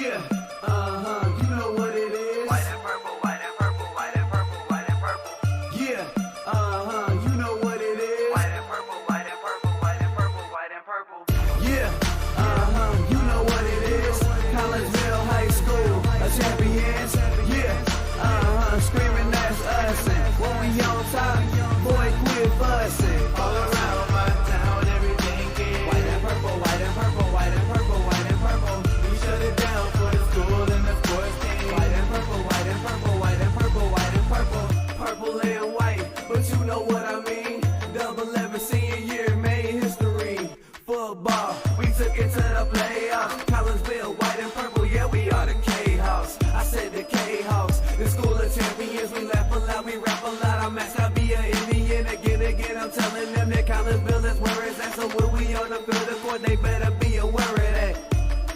Yeah, you know what it is. White and purple, white and purple, white and purple, white and purple. Yeah, you know what it is. White and purple, white and purple, white and purple, white and purple. Yeah, you know what it is. Collinsville High School, a champions. Yeah, screaming that's us. And when we on top, boy, quit fussing. All around my town, everything is white and purple, white and purple, white and purple, white and purple. We shut it down for the school and the sports team. White and purple, white and purple, white and purple, white and purple. Purple and white, but you know what I mean. Double 11 senior year made history. Football, we took it to the playoffs. Collinsville, white and purple, yeah, we are the Kahoks. I said the Kahoks, the school of champions. We laugh a lot, we rap a lot. I'm asked to be an Indian again. I'm telling them that Collinsville is where it's at. So when we on the field of court, they better be aware of that.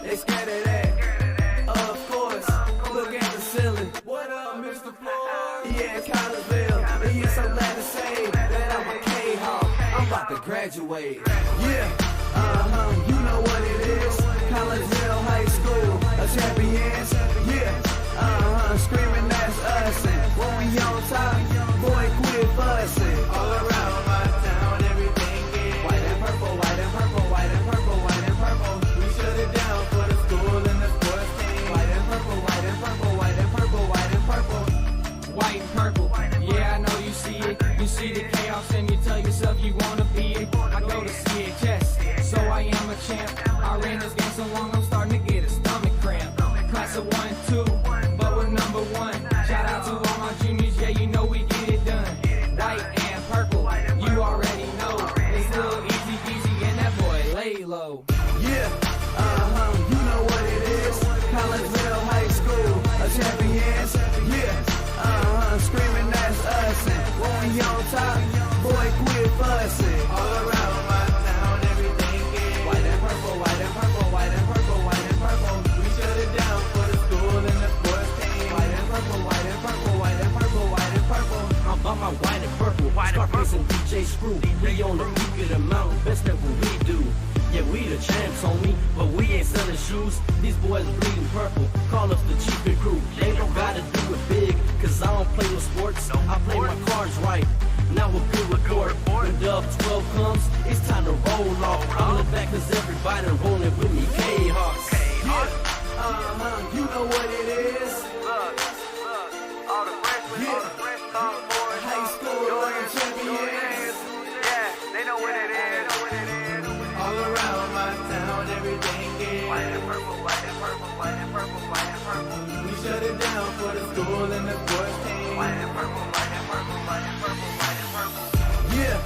They scared of that. Of course, look at the ceiling. What up, Mr. Floyd? Yeah, it's Collinsville. And yes, I'm glad to say that I'm a Kahok. I'm about to graduate. Yeah, you know what it is. Collinsville High School, a champions. Yeah, screaming that's us. And when we on top, boy, quit fussing. All around my town, everything is white and purple, white and purple, white and purple, white and purple. We shut it down for the school and the sports team. White and purple, white and purple, white and purple, white and purple. White and purple, yeah, I know you see it. You see the chaos and you tell yourself you wanna be it. I go to CHS, so I am a champ. I ran this game so long I'm starting to get a stomach cramp. Class of 1 2, but we're number 1. Shout out to all my juniors, yeah, you know we get it done. White and purple, you already know. It's little easy peasy and that boy lay low. Yeah, you know what it is. Collinsville High School, a champions. Yeah, screaming that's us. And when we on top, boy, quit fussing. All around my town, everything is white and purple, white and purple, white and purple, white and purple. We shut it down for the school and the sports team. White and purple, white and purple, white and purple, white and purple. I'm about my white and purple, Scarface and DJ Screw. We on the peak of the mountain, best at what we do. Yeah, we the champs, homie, but we ain't selling shoes. These boys bleeding purple, call us the cheapin' crew. They don't gotta do it big, cause I don't play with sports. I play my cards right. Now a good report. When Dub 12 comes, it's time to roll off. I'm the back cause everybody rolling with me, K-Hawks. Yeah, you know what it is. Look, all the freshmen, all the fresh boys. High school, champions. Yeah, they know what it is. All around my town, everything is White and purple, white and purple, white and purple, white and purple. we shut it down for the school and the sports team. White and purple, white and purple, white and purple, white and purple. Yeah,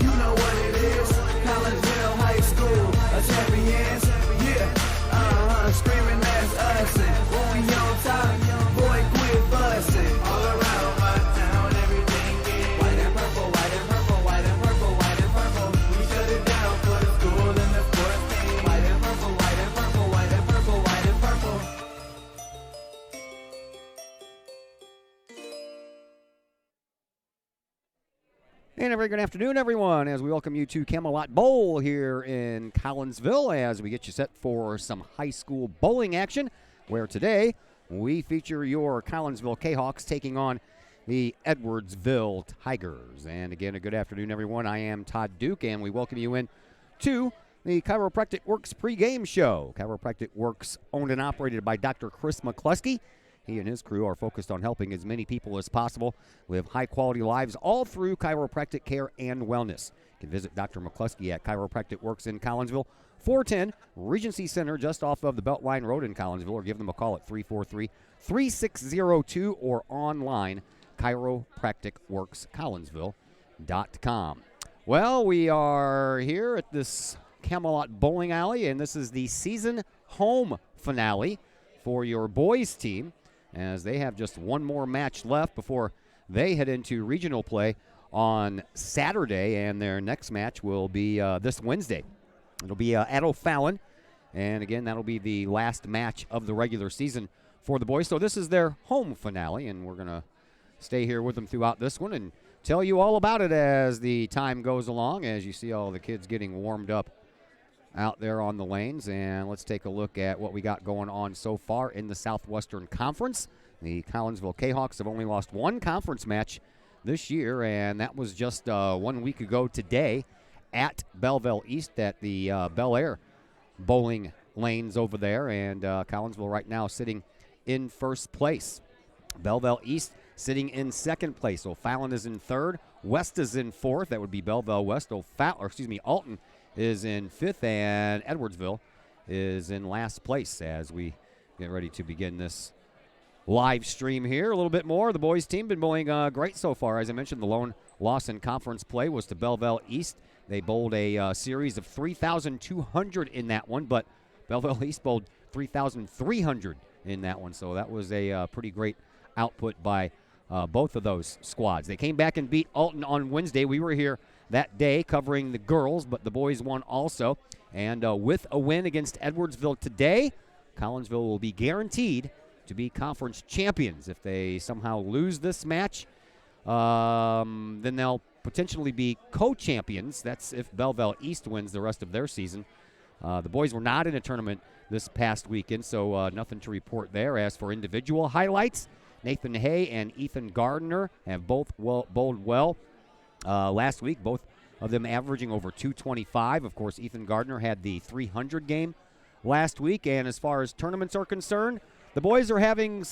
you know what it is. Collinsville High School, a champions. Yeah, screaming that's us. And when we on top, boy, quit fussing. All around my town, everything is white and purple, white and purple, white and purple, white and purple. We shut it down for the school and the sports team. White and purple, white and purple, white and purple, white and purple. And a very good afternoon, everyone, as we welcome you to Camelot Bowl here in Collinsville as we get you set for some high school bowling action, where today we feature your Collinsville Kahawks taking on the Edwardsville Tigers. And again, a good afternoon, everyone. I am Todd Duke, and we welcome you in to the Chiropractic Works pregame show. Chiropractic Works, owned and operated by Dr. Chris McCluskey. He and his crew are focused on helping as many people as possible live high-quality lives all through chiropractic care and wellness. You can visit Dr. McCluskey at Chiropractic Works in Collinsville, 410 Regency Center, just off of the Beltline Road in Collinsville, or give them a call at 343-3602 or online, chiropracticworkscollinsville.com. Well, we are here at this Camelot Bowling Alley, and this is the season home finale for your boys team, as they have just one more match left before they head into regional play on Saturday, and their next match will be this Wednesday. It'll be at O'Fallon, and again, that'll be the last match of the regular season for the boys. So this is their home finale, and we're going to stay here with them throughout this one and tell you all about it as the time goes along, as you see all the kids getting warmed up out there on the lanes. And let's take a look at what we got going on so far in the Southwestern Conference. The Collinsville Kahawks have only lost one conference match this year, and that was just 1 week ago today at Belleville East at the Bel Air bowling lanes over there. And Collinsville right now sitting in first place. Belleville East sitting in second place. O'Fallon is in third. West is in fourth. That would be Belleville West. Alton is in fifth, and Edwardsville is in last place as we get ready to begin this live stream here. A little bit more. The boys team been bowling great so far. As I mentioned, the lone loss in conference play was to Belleville East. They bowled a series of 3,200 in that one, but Belleville East bowled 3,300 in that one. So that was a pretty great output by both of those squads. They came back and beat Alton on Wednesday. We were here that day covering the girls, but the boys won also. And with a win against Edwardsville today, Collinsville will be guaranteed to be conference champions. If they somehow lose this match, then they'll potentially be co-champions. That's if Belleville East wins the rest of their season. The boys were not in a tournament this past weekend, so nothing to report there. As for individual highlights, Nathan Hay and Ethan Gardner have both bowled well last week, both of them averaging over 225. Of course, Ethan Gardner had the 300 game last week. And as far as tournaments are concerned, the boys are having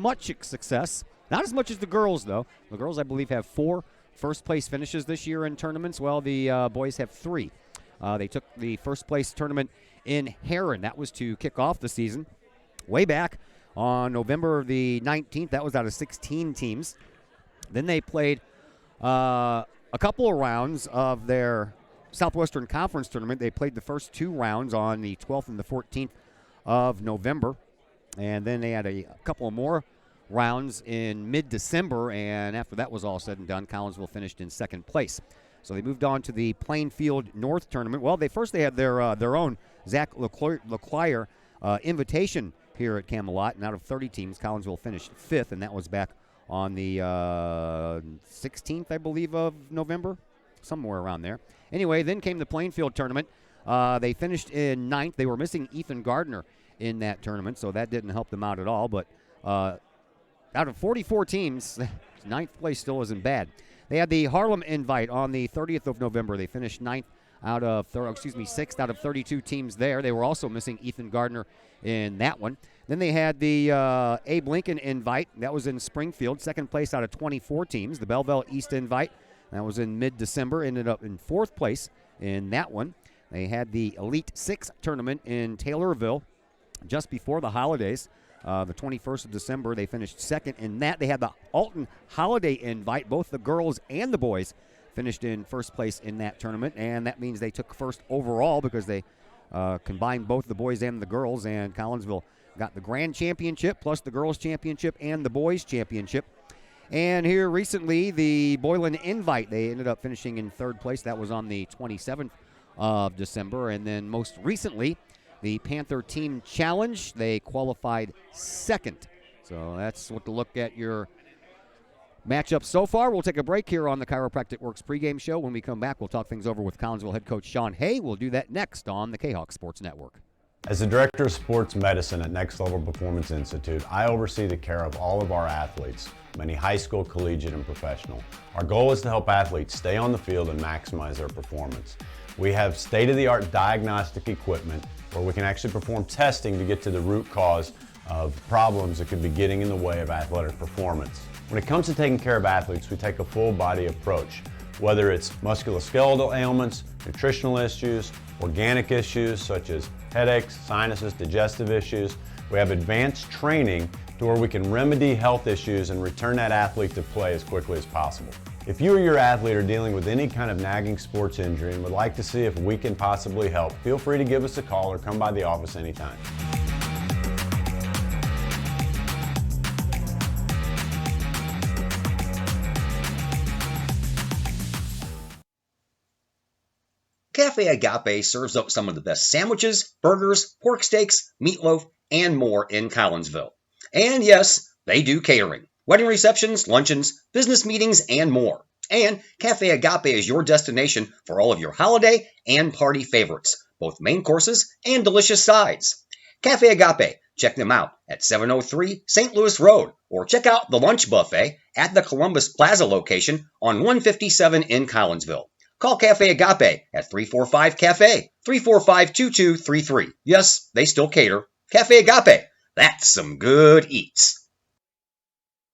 much success. Not as much as the girls, though. The girls, I believe, have 4 first-place finishes this year in tournaments. Well, the boys have 3. They took the first-place tournament in Heron. That was to kick off the season way back on November the 19th. That was out of 16 teams. Then they played a couple of rounds of their Southwestern Conference tournament. They played the first 2 rounds on the 12th and the 14th of November. And then they had a couple of more rounds in mid-December, and after that was all said and done, Collinsville finished in second place. So they moved on to the Plainfield North tournament. Well, they had their own Zach Leclerc invitation here at Camelot, and out of 30 teams, Collinsville finished 5th, and that was back on the 16th, I believe, of November, somewhere around there. Anyway, then came the Plainfield tournament. They finished in 9th. They were missing Ethan Gardner in that tournament, so that didn't help them out at all. But out of 44 teams, 9th place still isn't bad. They had the Harlem invite on the 30th of November. They finished 6th out of 32 teams there. They were also missing Ethan Gardner in that one. Then they had the Abe Lincoln invite. That was in Springfield, 2nd place out of 24 teams. The Belleville East invite, that was in mid-December, ended up in 4th place in that one. They had the Elite 6 tournament in Taylorville just before the holidays. The 21st of December, they finished 2nd in that. They had the Alton Holiday invite. Both the girls and the boys finished in 1st place in that tournament, and that means they took 1st overall because they combined both the boys and the girls, and Collinsville got the grand championship plus the girls championship and the boys championship. And here recently, the Boylan invite, they ended up finishing in 3rd place. That was on the 27th of December. And then most recently, the Panther Team Challenge, they qualified 2nd. So that's what to look at your matchup so far. We'll take a break here on the Chiropractic Works pregame show. When we come back, we'll talk things over with Collinsville head coach Sean Hay. We'll do that next on the Kahok Sports Network. As the Director of Sports Medicine at Next Level Performance Institute, I oversee the care of all of our athletes, many high school, collegiate, and professional. Our goal is to help athletes stay on the field and maximize their performance. We have state-of-the-art diagnostic equipment where we can actually perform testing to get to the root cause of problems that could be getting in the way of athletic performance. When it comes to taking care of athletes, we take a full-body approach. Whether it's musculoskeletal ailments, nutritional issues, organic issues such as headaches, sinuses, digestive issues, we have advanced training to where we can remedy health issues and return that athlete to play as quickly as possible. If you or your athlete are dealing with any kind of nagging sports injury and would like to see if we can possibly help, feel free to give us a call or come by the office anytime. Cafe Agape serves up some of the best sandwiches, burgers, pork steaks, meatloaf, and more in Collinsville. And yes, they do catering, wedding receptions, luncheons, business meetings, and more. And Cafe Agape is your destination for all of your holiday and party favorites, both main courses and delicious sides. Cafe Agape, check them out at 703 St. Louis Road, or check out the lunch buffet at the Columbus Plaza location on 157 in Collinsville. Call Cafe Agape at 345-CAFE, 345-2233. Yes, they still cater. Cafe Agape, that's some good eats.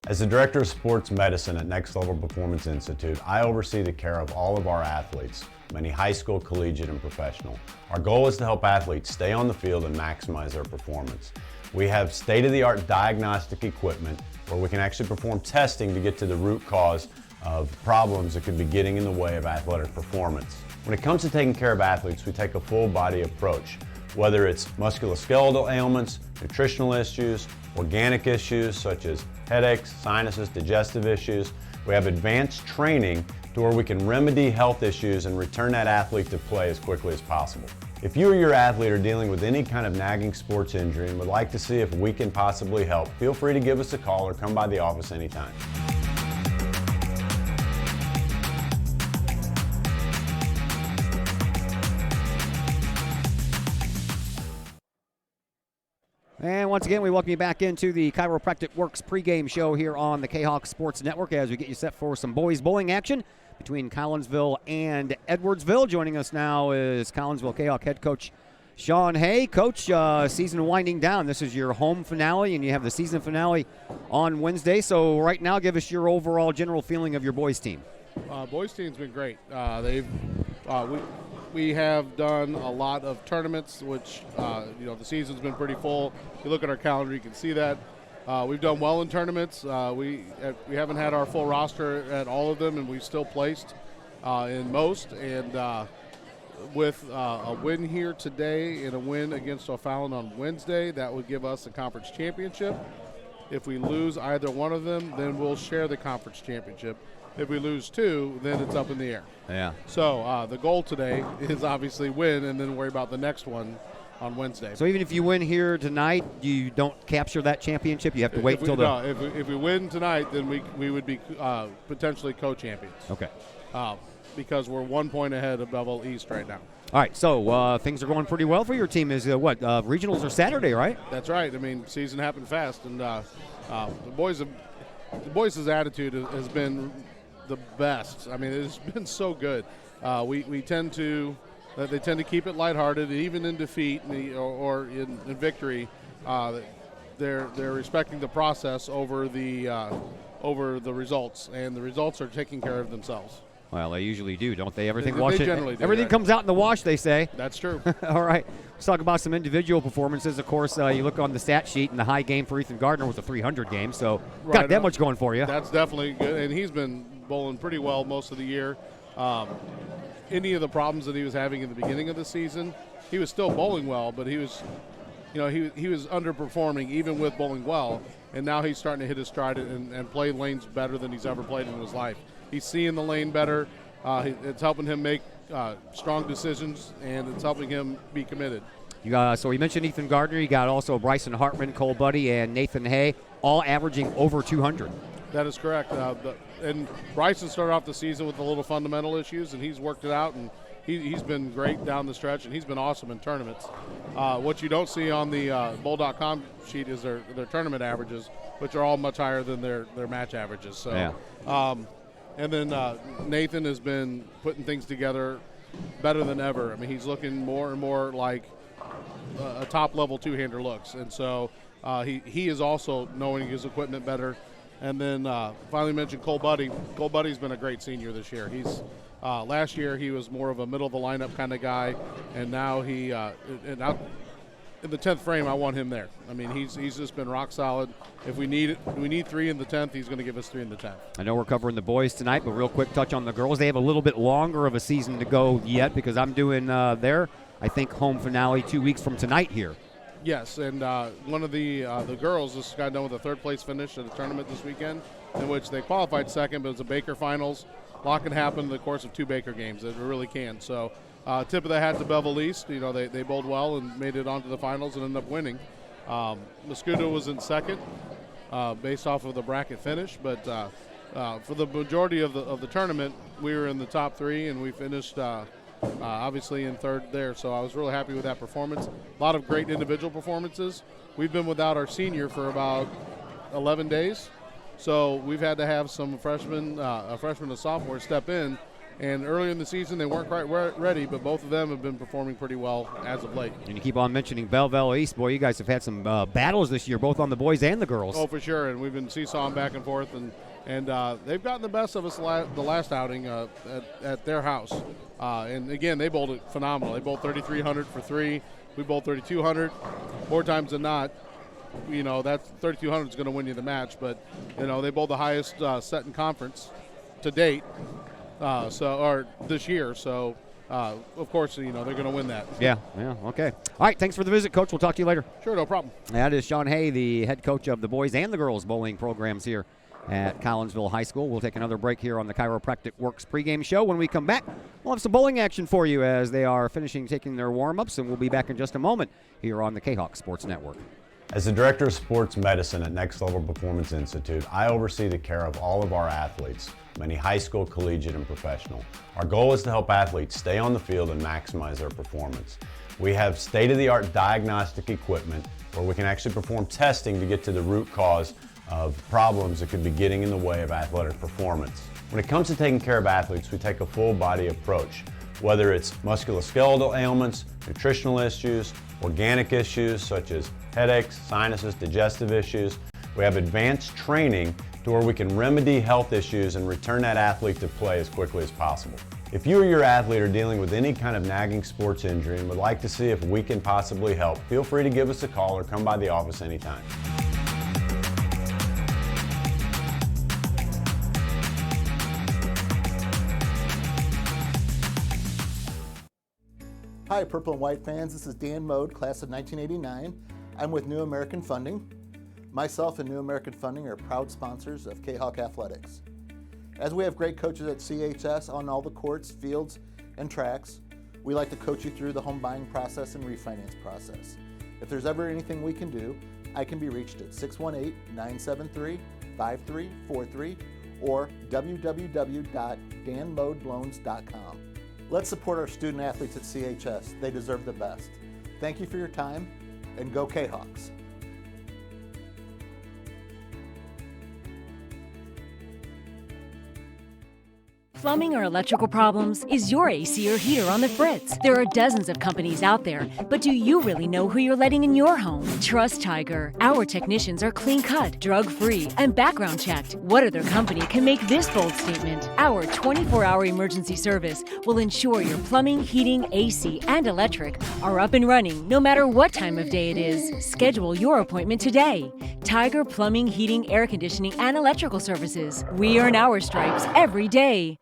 As the Director of Sports Medicine at Next Level Performance Institute, I oversee the care of all of our athletes, many high school, collegiate, and professional. Our goal is to help athletes stay on the field and maximize their performance. We have state-of-the-art diagnostic equipment where we can actually perform testing to get to the root cause of problems that could be getting in the way of athletic performance. When it comes to taking care of athletes, we take a full-body approach, whether it's musculoskeletal ailments, nutritional issues, organic issues such as headaches, sinuses, digestive issues. We have advanced training to where we can remedy health issues and return that athlete to play as quickly as possible. If you or your athlete are dealing with any kind of nagging sports injury and would like to see if we can possibly help, feel free to give us a call or come by the office anytime. And once again, we welcome you back into the Chiropractic Works pregame show here on the Kahok Sports Network as we get you set for some boys bowling action between Collinsville and Edwardsville. Joining us now is Collinsville Kahok head coach Sean Hay. Coach, season winding down. This is your home finale, and you have the season finale on Wednesday. So right now, give us your overall general feeling of your boys team. Boys team's been great. We have done a lot of tournaments, which the season's been pretty full. If you look at our calendar, you can see that. We've done well in tournaments. We haven't had our full roster at all of them, and we've still placed in most. And with a win here today and a win against O'Fallon on Wednesday, that would give us a conference championship. If we lose either one of them, then we'll share the conference championship. If we lose two, then it's up in the air. Yeah. So the goal today is obviously win and then worry about the next one on Wednesday. So even if you win here tonight, you don't capture that championship? You have to wait until if we win tonight, then we would be potentially co-champions. Okay. Because we're 1 point ahead of Belleville East right now. All right, so things are going pretty well for your team. Is regionals are Saturday, right? That's right. I mean, season happened fast, and the boys' attitude has been the best. I mean, it's been so good. They tend to keep it lighthearted, even in defeat or in victory. They're respecting the process over the results, and the results are taking care of themselves. Well, they usually do, don't they? Everything generally do, everything right? comes out in the wash, they say. That's true. All right. Let's talk about some individual performances. Of course, you look on the stat sheet, and the high game for Ethan Gardner was a 300 game, so got that much going for you. That's definitely good, and he's been bowling pretty well most of the year. Any of the problems that he was having in the beginning of the season, he was still bowling well, but he was underperforming even with bowling well, and now he's starting to hit his stride and play lanes better than he's ever played in his life. He's seeing the lane better. It's helping him make strong decisions, and it's helping him be committed. So we mentioned Ethan Gardner. You got also Bryson Hartman, Cole Buddy, and Nathan Hay, all averaging over 200. That is correct. And Bryson started off the season with a little fundamental issues, and he's worked it out, and he's been great down the stretch, and he's been awesome in tournaments. What you don't see on the bowl.com sheet is their tournament averages, which are all much higher than their match averages. So. Yeah. And then Nathan has been putting things together better than ever. I mean, he's looking more and more like a top-level two-hander looks. And so he is also knowing his equipment better. And then finally mentioned Cole Buddy. Cole Buddy's been a great senior this year. He's last year he was more of a middle-of-the-lineup kind of guy, and now in the 10th frame, I want him there. I mean, he's just been rock solid. If we need 3 in the 10th, he's going to give us 3 in the 10th. I know we're covering the boys tonight, but real quick touch on the girls. They have a little bit longer of a season to go yet because I'm doing their, I think, home finale 2 weeks from tonight here. Yes, and one of the girls just got done with a third-place finish at a tournament this weekend in which they qualified second, but it was a Baker finals. A lot can happen in the course of 2 Baker games. It really can. So tip of the hat to Belleville East. They bowled well and made it onto the finals and ended up winning. Mosquito was in second based off of the bracket finish, but For the majority of the tournament, we were in the top 3, and we finished obviously in 3rd there. So I was really happy with that performance. A lot of great individual performances. We've been without our senior for about 11 days, so we've had to have some freshmen, a freshman and a sophomore, step in. And earlier in the season, they weren't quite ready, but both of them have been performing pretty well as of late. And you keep on mentioning Belleville East. Boy, you guys have had some battles this year, both on the boys and the girls. Oh, for sure. And we've been seesawing back and forth, and they've gotten the best of us the last outing at their house. And again, they bowled it phenomenal. They bowled 3,300 for 3. We bowled 3,200. More times than not, that 3,200 is going to win you the match. But they bowled the highest set in conference to date. Or this year, so of course, they're going to win that. Yeah, okay. All right, thanks for the visit, Coach. We'll talk to you later. Sure, no problem. That is Sean Hay, the head coach of the boys and the girls bowling programs here at Collinsville High School. We'll take another break here on the Chiropractic Works pregame show. When we come back, we'll have some bowling action for you as they are taking their warm-ups, and we'll be back in just a moment here on the Kahok Sports Network. As the Director of Sports Medicine at Next Level Performance Institute, I oversee the care of all of our athletes, many high school, collegiate, and professional. Our goal is to help athletes stay on the field and maximize their performance. We have state-of-the-art diagnostic equipment where we can actually perform testing to get to the root cause of problems that could be getting in the way of athletic performance. When it comes to taking care of athletes, we take a full-body approach, whether it's musculoskeletal ailments, nutritional issues, organic issues such as headaches, sinuses, digestive issues. We have advanced training to where we can remedy health issues and return that athlete to play as quickly as possible. If you or your athlete are dealing with any kind of nagging sports injury and would like to see if we can possibly help, feel free to give us a call or come by the office anytime. Hi, Purple and White fans. This is Dan Mode, class of 1989. I'm with New American Funding. Myself and New American Funding are proud sponsors of Kahok Athletics. As we have great coaches at CHS on all the courts, fields, and tracks, we like to coach you through the home buying process and refinance process. If there's ever anything we can do, I can be reached at 618-973-5343 or www.danmodeloans.com. Let's support our student athletes at CHS. They deserve the best. Thank you for your time, and go Kahawks. Plumbing or electrical problems? Is your AC or heater on the fritz? There are dozens of companies out there, but do you really know who you're letting in your home? Trust Tiger. Our technicians are clean-cut, drug-free, and background checked. What other company can make this bold statement? Our 24-hour emergency service will ensure your plumbing, heating, AC, and electric are up and running no matter what time of day it is. Schedule your appointment today. Tiger Plumbing, Heating, Air Conditioning, and Electrical Services. We earn our stripes every day.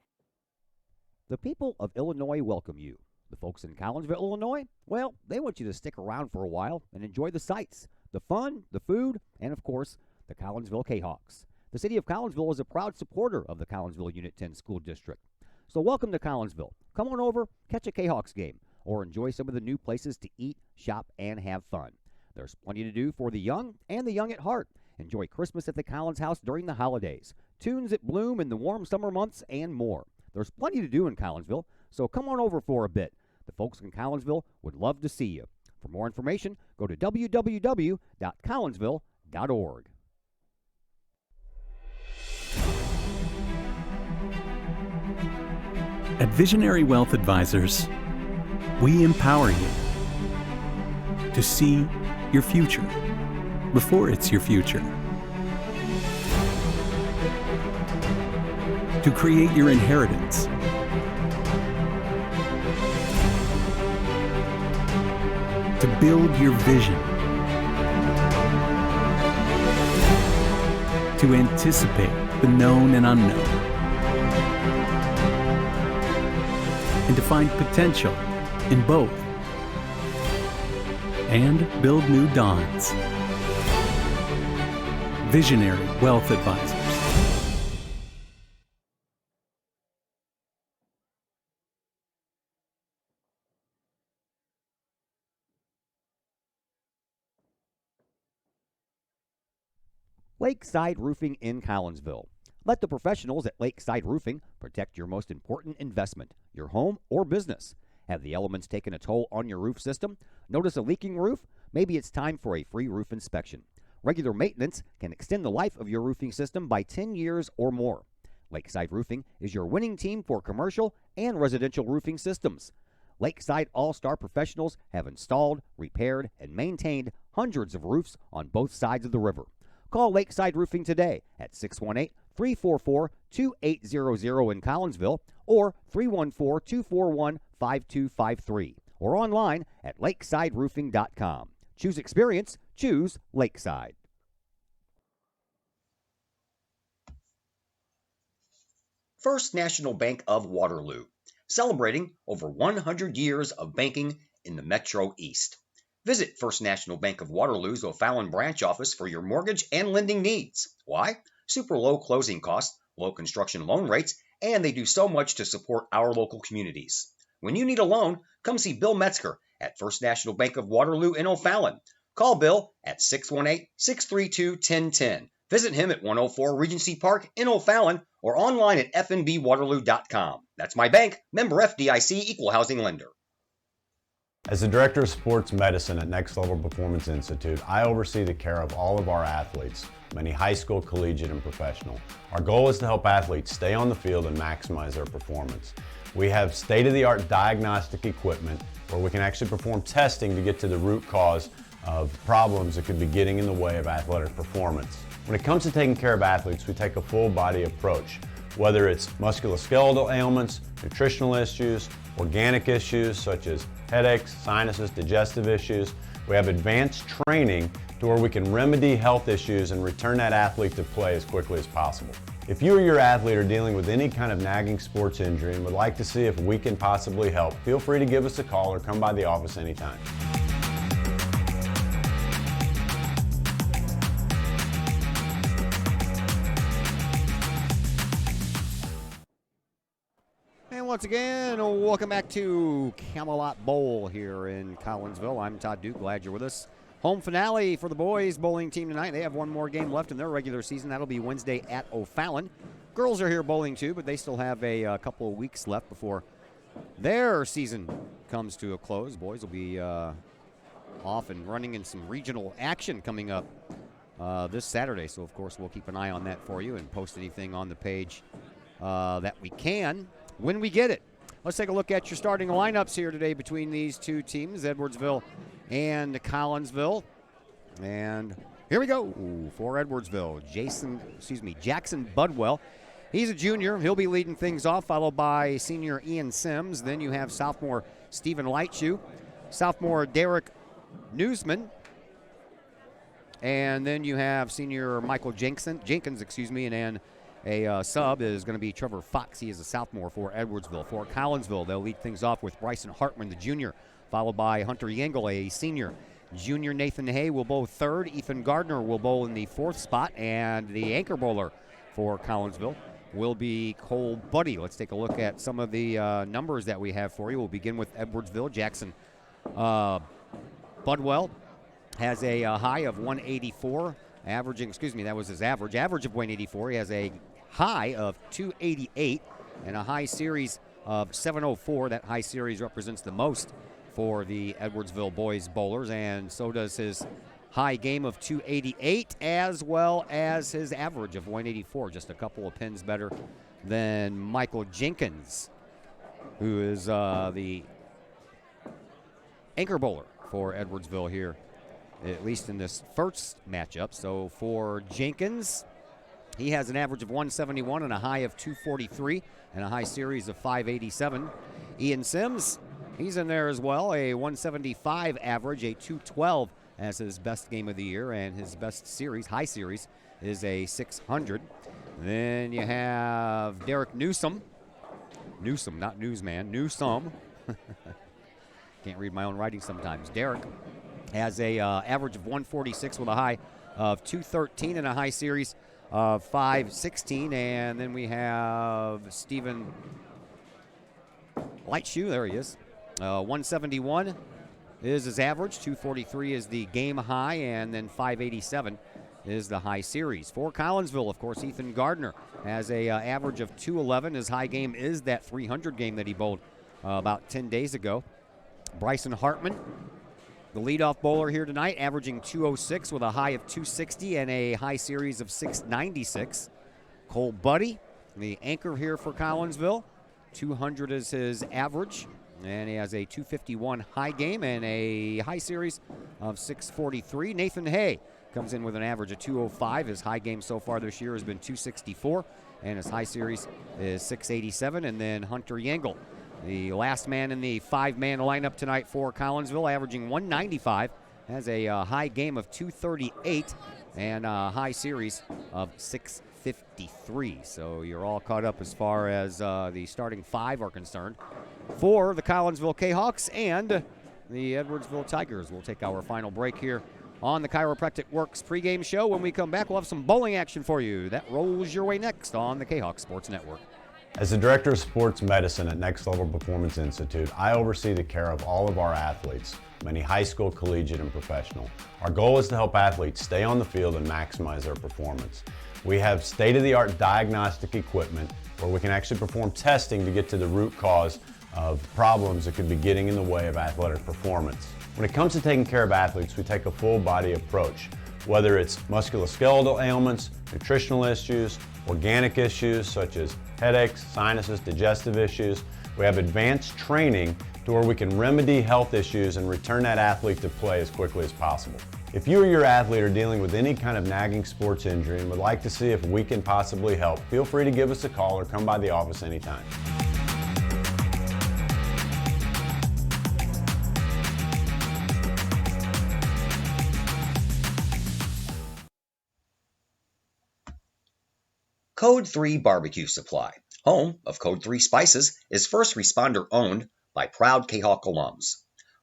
The people of Illinois welcome you. The folks in Collinsville, Illinois, well, they want you to stick around for a while and enjoy the sights, the fun, the food, and of course, the Collinsville Kahawks. The city of Collinsville is a proud supporter of the Collinsville Unit 10 School District. So welcome to Collinsville. Come on over, catch a Kahawks game, or enjoy some of the new places to eat, shop, and have fun. There's plenty to do for the young and the young at heart. Enjoy Christmas at the Collins House during the holidays, tunes at Bloom in the warm summer months, and more. There's plenty to do in Collinsville, so come on over for a bit. The folks in Collinsville would love to see you. For more information, go to www.collinsville.org. At Visionary Wealth Advisors, we empower you to see your future before it's your future. To create your inheritance. To build your vision. To anticipate the known and unknown. And to find potential in both. And build new dawns. Visionary Wealth Advisors. Lakeside Roofing in Collinsville. Let the professionals at Lakeside Roofing protect your most important investment, your home or business. Have the elements taken a toll on your roof system? Notice a leaking roof? Maybe it's time for a free roof inspection. Regular maintenance can extend the life of your roofing system by 10 years or more. Lakeside Roofing is your winning team for commercial and residential roofing systems. Lakeside All-Star professionals have installed, repaired, and maintained hundreds of roofs on both sides of the river. Call Lakeside Roofing today at 618-344-2800 in Collinsville or 314-241-5253 or online at lakesideroofing.com. Choose experience, choose Lakeside. First National Bank of Waterloo, celebrating over 100 years of banking in the Metro East. Visit First National Bank of Waterloo's O'Fallon branch office for your mortgage and lending needs. Why? Super low closing costs, low construction loan rates, and they do so much to support our local communities. When you need a loan, come see Bill Metzger at First National Bank of Waterloo in O'Fallon. Call Bill at 618-632-1010. Visit him at 104 Regency Park in O'Fallon or online at fnbwaterloo.com. That's my bank, member FDIC, equal housing lender. As the Director of Sports Medicine at Next Level Performance Institute, I oversee the care of all of our athletes, many high school, collegiate, and professional. Our goal is to help athletes stay on the field and maximize their performance. We have state-of-the-art diagnostic equipment where we can actually perform testing to get to the root cause of problems that could be getting in the way of athletic performance. When it comes to taking care of athletes, we take a full-body approach, whether it's musculoskeletal ailments, nutritional issues, organic issues such as headaches, sinuses, digestive issues. We have advanced training to where we can remedy health issues and return that athlete to play as quickly as possible. If you or your athlete are dealing with any kind of nagging sports injury and would like to see if we can possibly help, feel free to give us a call or come by the office anytime. And once again, welcome back to Camelot Bowl here in Collinsville. I'm Todd Duke, glad you're with us. Home finale for the boys bowling team tonight. They have one more game left in their regular season. That'll be Wednesday at O'Fallon. Girls are here bowling too, but they still have a couple of weeks left before their season comes to a close. Boys will be off and running in some regional action coming up this Saturday. So, of course, we'll keep an eye on that for you and post anything on the page that we can when we get it. Let's take a look at your starting lineups here today between these two teams, Edwardsville and Collinsville. And here we go for Edwardsville. Jackson Budwell. He's a junior. He'll be leading things off, followed by senior Ian Sims. Then you have sophomore Stephen Lightshoe, sophomore Derek Newsman, and then you have senior Michael Jenkins, and then a sub is going to be Trevor Fox. He is a sophomore for Edwardsville. For Collinsville, they'll lead things off with Bryson Hartman, the junior, followed by Hunter Yangle, a senior. Junior Nathan Hay will bowl third. Ethan Gardner will bowl in the fourth spot. And the anchor bowler for Collinsville will be Cole Buddy. Let's take a look at some of the numbers that we have for you. We'll begin with Edwardsville. Jackson Budwell has a high of 184. That was his average of 184. He has a high of 288 and a high series of 704. That high series represents the most for the Edwardsville boys bowlers, and so does his high game of 288 as well as his average of 184, just a couple of pins better than Michael Jenkins, who is the anchor bowler for Edwardsville here, at least in this first matchup. So for Jenkins, he has an average of 171 and a high of 243 and a high series of 587. Ian Sims, he's in there as well, a 175 average, a 212 as his best game of the year, and his best series, high series, is a 600. Then you have Derek Newsom, not Newsman, Newsom. Can't read my own writing sometimes. Derek has a average of 146 with a high of 213 and a high series of 516. And then we have Stephen Lightshoe. There he is. 171 is his average. 243 is the game high, and then 587 is the high series. For Collinsville, of course, Ethan Gardner has a average of 211. His high game is that 300 game that he bowled about 10 days ago. Bryson Hartman, the leadoff bowler here tonight, averaging 206 with a high of 260 and a high series of 696. Cole Buddy, the anchor here for Collinsville, 200 is his average, and he has a 251 high game and a high series of 643. Nathan Hay comes in with an average of 205. His high game so far this year has been 264, and his high series is 687. And then Hunter Yengel, the last man in the five-man lineup tonight for Collinsville, averaging 195, has a high game of 238 and a high series of 653. So you're all caught up as far as the starting five are concerned for the Collinsville Kahawks and the Edwardsville Tigers. We'll take our final break here on the Chiropractic Works pregame show. When we come back, we'll have some bowling action for you. That rolls your way next on the Kahawk Sports Network. As the Director of Sports Medicine at Next Level Performance Institute, I oversee the care of all of our athletes, many high school, collegiate, and professional. Our goal is to help athletes stay on the field and maximize their performance. We have state-of-the-art diagnostic equipment where we can actually perform testing to get to the root cause of problems that could be getting in the way of athletic performance. When it comes to taking care of athletes, we take a full body approach, whether it's musculoskeletal ailments, nutritional issues, organic issues such as headaches, sinuses, digestive issues. We have advanced training to where we can remedy health issues and return that athlete to play as quickly as possible. If you or your athlete are dealing with any kind of nagging sports injury and would like to see if we can possibly help, feel free to give us a call or come by the office anytime. Code 3 Barbecue Supply, home of Code 3 Spices, is first responder owned by proud Kahok alums.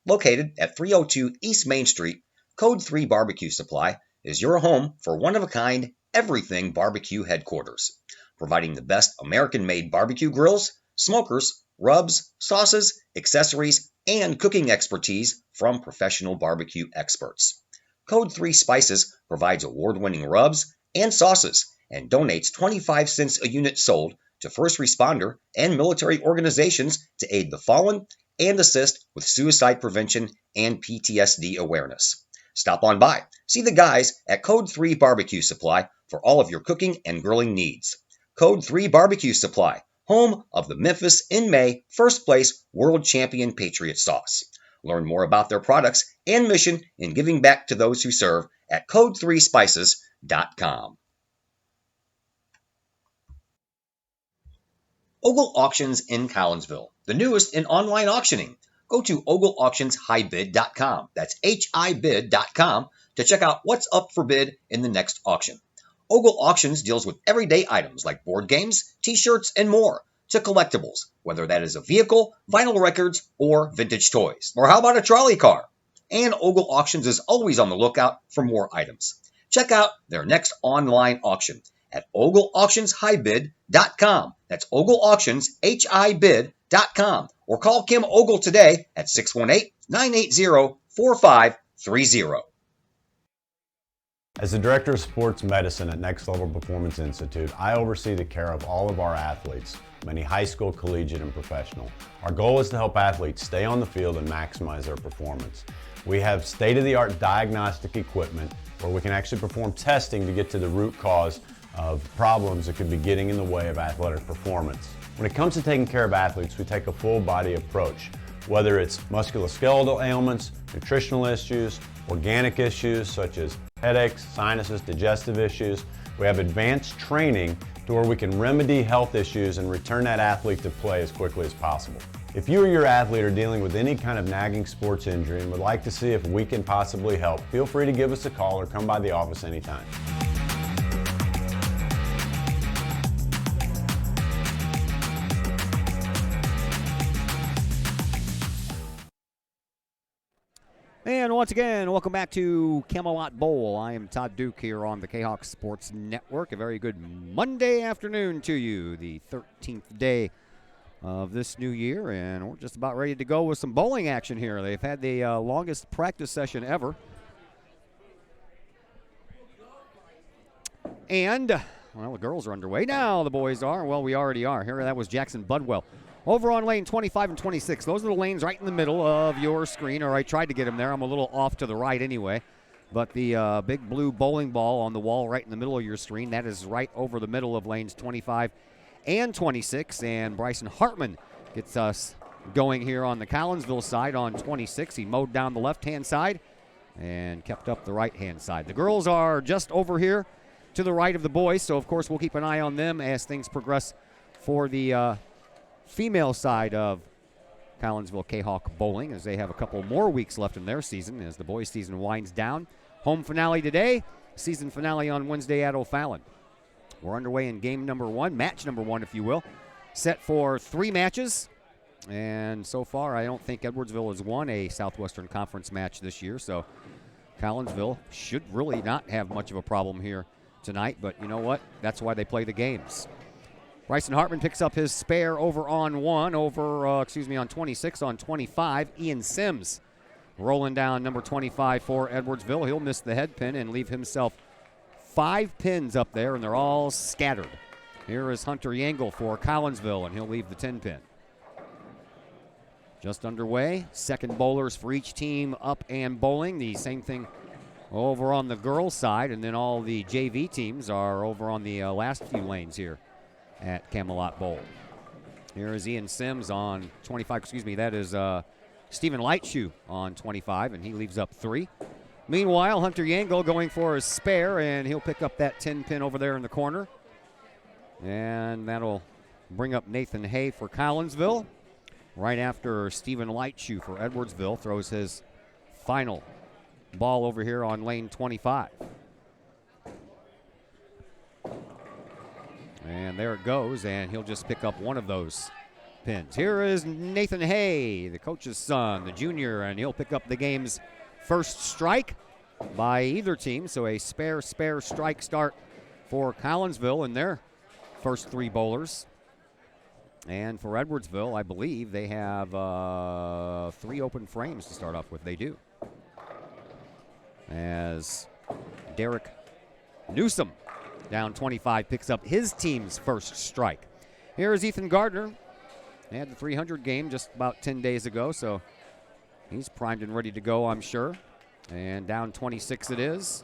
Located at 302 East Main Street, Code 3 Barbecue Supply is your home for one-of-a-kind everything barbecue headquarters, providing the best American-made barbecue grills, smokers, rubs, sauces, accessories, and cooking expertise from professional barbecue experts. Code 3 Spices provides award-winning rubs and sauces and donates 25 cents a unit sold to first responder and military organizations to aid the fallen and assist with suicide prevention and PTSD awareness. Stop on by. See the guys at Code 3 Barbecue Supply for all of your cooking and grilling needs. Code 3 Barbecue Supply, home of the Memphis in May first place world champion Patriot sauce. Learn more about their products and mission in giving back to those who serve at code3spices.com. Ogle Auctions in Collinsville, the newest in online auctioning. Go to ogleauctionshighbid.com, that's HIBid.com, to check out what's up for bid in the next auction. Ogle Auctions deals with everyday items like board games, t-shirts, and more, to collectibles, whether that is a vehicle, vinyl records, or vintage toys. Or how about a trolley car? And Ogle Auctions is always on the lookout for more items. Check out their next online auction at ogleauctionshighbid.com. That's ogleauctionshibid.com. Or call Kim Ogle today at 618-980-4530. As the Director of Sports Medicine at Next Level Performance Institute, I oversee the care of all of our athletes, many high school, collegiate, and professional. Our goal is to help athletes stay on the field and maximize their performance. We have state-of-the-art diagnostic equipment where we can actually perform testing to get to the root cause of problems that could be getting in the way of athletic performance. When it comes to taking care of athletes, we take a full body approach, whether it's musculoskeletal ailments, nutritional issues, organic issues such as headaches, sinuses, digestive issues. We have advanced training to where we can remedy health issues and return that athlete to play as quickly as possible. If you or your athlete are dealing with any kind of nagging sports injury and would like to see if we can possibly help, feel free to give us a call or come by the office anytime. And once again, welcome back to Camelot Bowl. I am Todd Duke here on the Kahok Sports Network. A very good Monday afternoon to you, the 13th day of this new year, and we're just about ready to go with some bowling action here. They've had the longest practice session ever. And, well, the girls are underway. Now the boys are. Well, we already are. Here, that was Jackson Budwell. Over on lane 25 and 26. Those are the lanes right in the middle of your screen, or I tried to get them there. I'm a little off to the right anyway. But the big blue bowling ball on the wall right in the middle of your screen, that is right over the middle of lanes 25 and 26. And Bryson Hartman gets us going here on the Collinsville side on 26. He mowed down the left-hand side and kept up the right-hand side. The girls are just over here to the right of the boys, so of course we'll keep an eye on them as things progress for the female side of Collinsville Kahok bowling, as they have a couple more weeks left in their season as the boys' season winds down. Home finale today, season finale on Wednesday at O'Fallon. We're underway in game number 1, match number 1, if you will, set for 3 matches. And so far, I don't think Edwardsville has won a Southwestern Conference match this year, so Collinsville should really not have much of a problem here tonight, but you know what? That's why they play the games. Bryson Hartman picks up his spare over on 26 on 25. Ian Sims rolling down number 25 for Edwardsville. He'll miss the head pin and leave himself 5 pins up there, and they're all scattered. Here is Hunter Yangle for Collinsville, and he'll leave the 10 pin. Just underway. Second bowlers for each team up and bowling. The same thing over on the girls' side, and then all the JV teams are over on the last few lanes here at Camelot Bowl. Here is Ian Sims on 25. That is Stephen Lightshoe on 25, and he leaves up 3. Meanwhile, Hunter Yangle going for his spare, and he'll pick up that 10 pin over there in the corner. And that'll bring up Nathan Hay for Collinsville. Right after Stephen Lightshoe for Edwardsville throws his final ball over here on lane 25. And there it goes, and he'll just pick up one of those pins. Here is Nathan Hay, the coach's son, the junior, and he'll pick up the game's first strike by either team. So a spare strike start for Collinsville in their first 3 bowlers. And for Edwardsville, I believe they have 3 open frames to start off with. They do. As Derek Newsom, down 25, picks up his team's first strike. Here is Ethan Gardner. He had the 300 game just about 10 days ago, so he's primed and ready to go, I'm sure. And down 26 it is.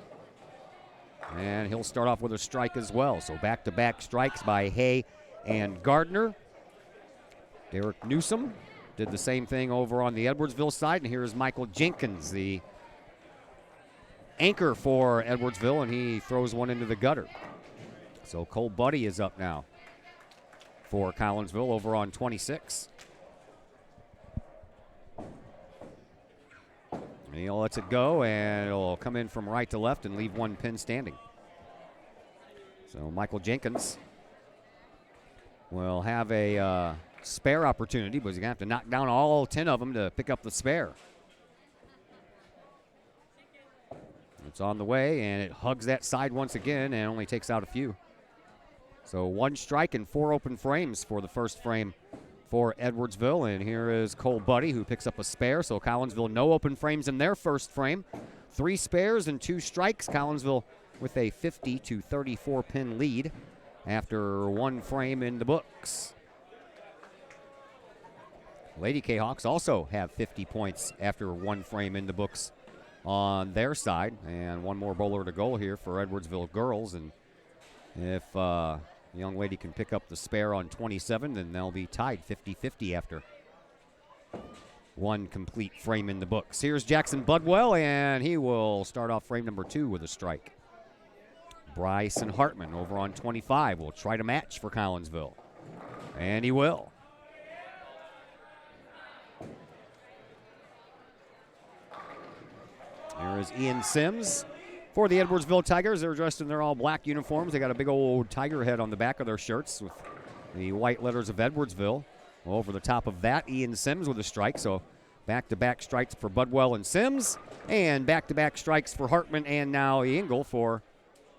And he'll start off with a strike as well. So back-to-back strikes by Hay and Gardner. Derek Newsom did the same thing over on the Edwardsville side. And here is Michael Jenkins, the anchor for Edwardsville, and he throws one into the gutter. So Cole Buddy is up now for Collinsville over on 26. He lets it go, and it'll come in from right to left and leave 1 pin standing. So Michael Jenkins will have a spare opportunity, but he's going to have to knock down all 10 of them to pick up the spare. It's on the way, and it hugs that side once again and only takes out a few. So 1 strike and 4 open frames for the first frame for Edwardsville. And here is Cole Buddy, who picks up a spare. So Collinsville, no open frames in their first frame. 3 spares and 2 strikes. Collinsville with a 50-34 pin lead after 1 frame in the books. Lady Kahawks also have 50 points after 1 frame in the books on their side. And 1 more bowler to go here for Edwardsville girls. And if the young lady can pick up the spare on 27, then they'll be tied 50-50 after 1 complete frame in the books. Here's Jackson Budwell, and he will start off frame number 2 with a strike. Bryson Hartman over on 25 will try to match for Collinsville. And he will. Here is Ian Sims for the Edwardsville Tigers. They're dressed in their all black uniforms. They got a big old tiger head on the back of their shirts with the white letters of Edwardsville. Over the top of that, Ian Sims with a strike. So back-to-back strikes for Budwell and Sims, and back-to-back strikes for Hartman and now Engel for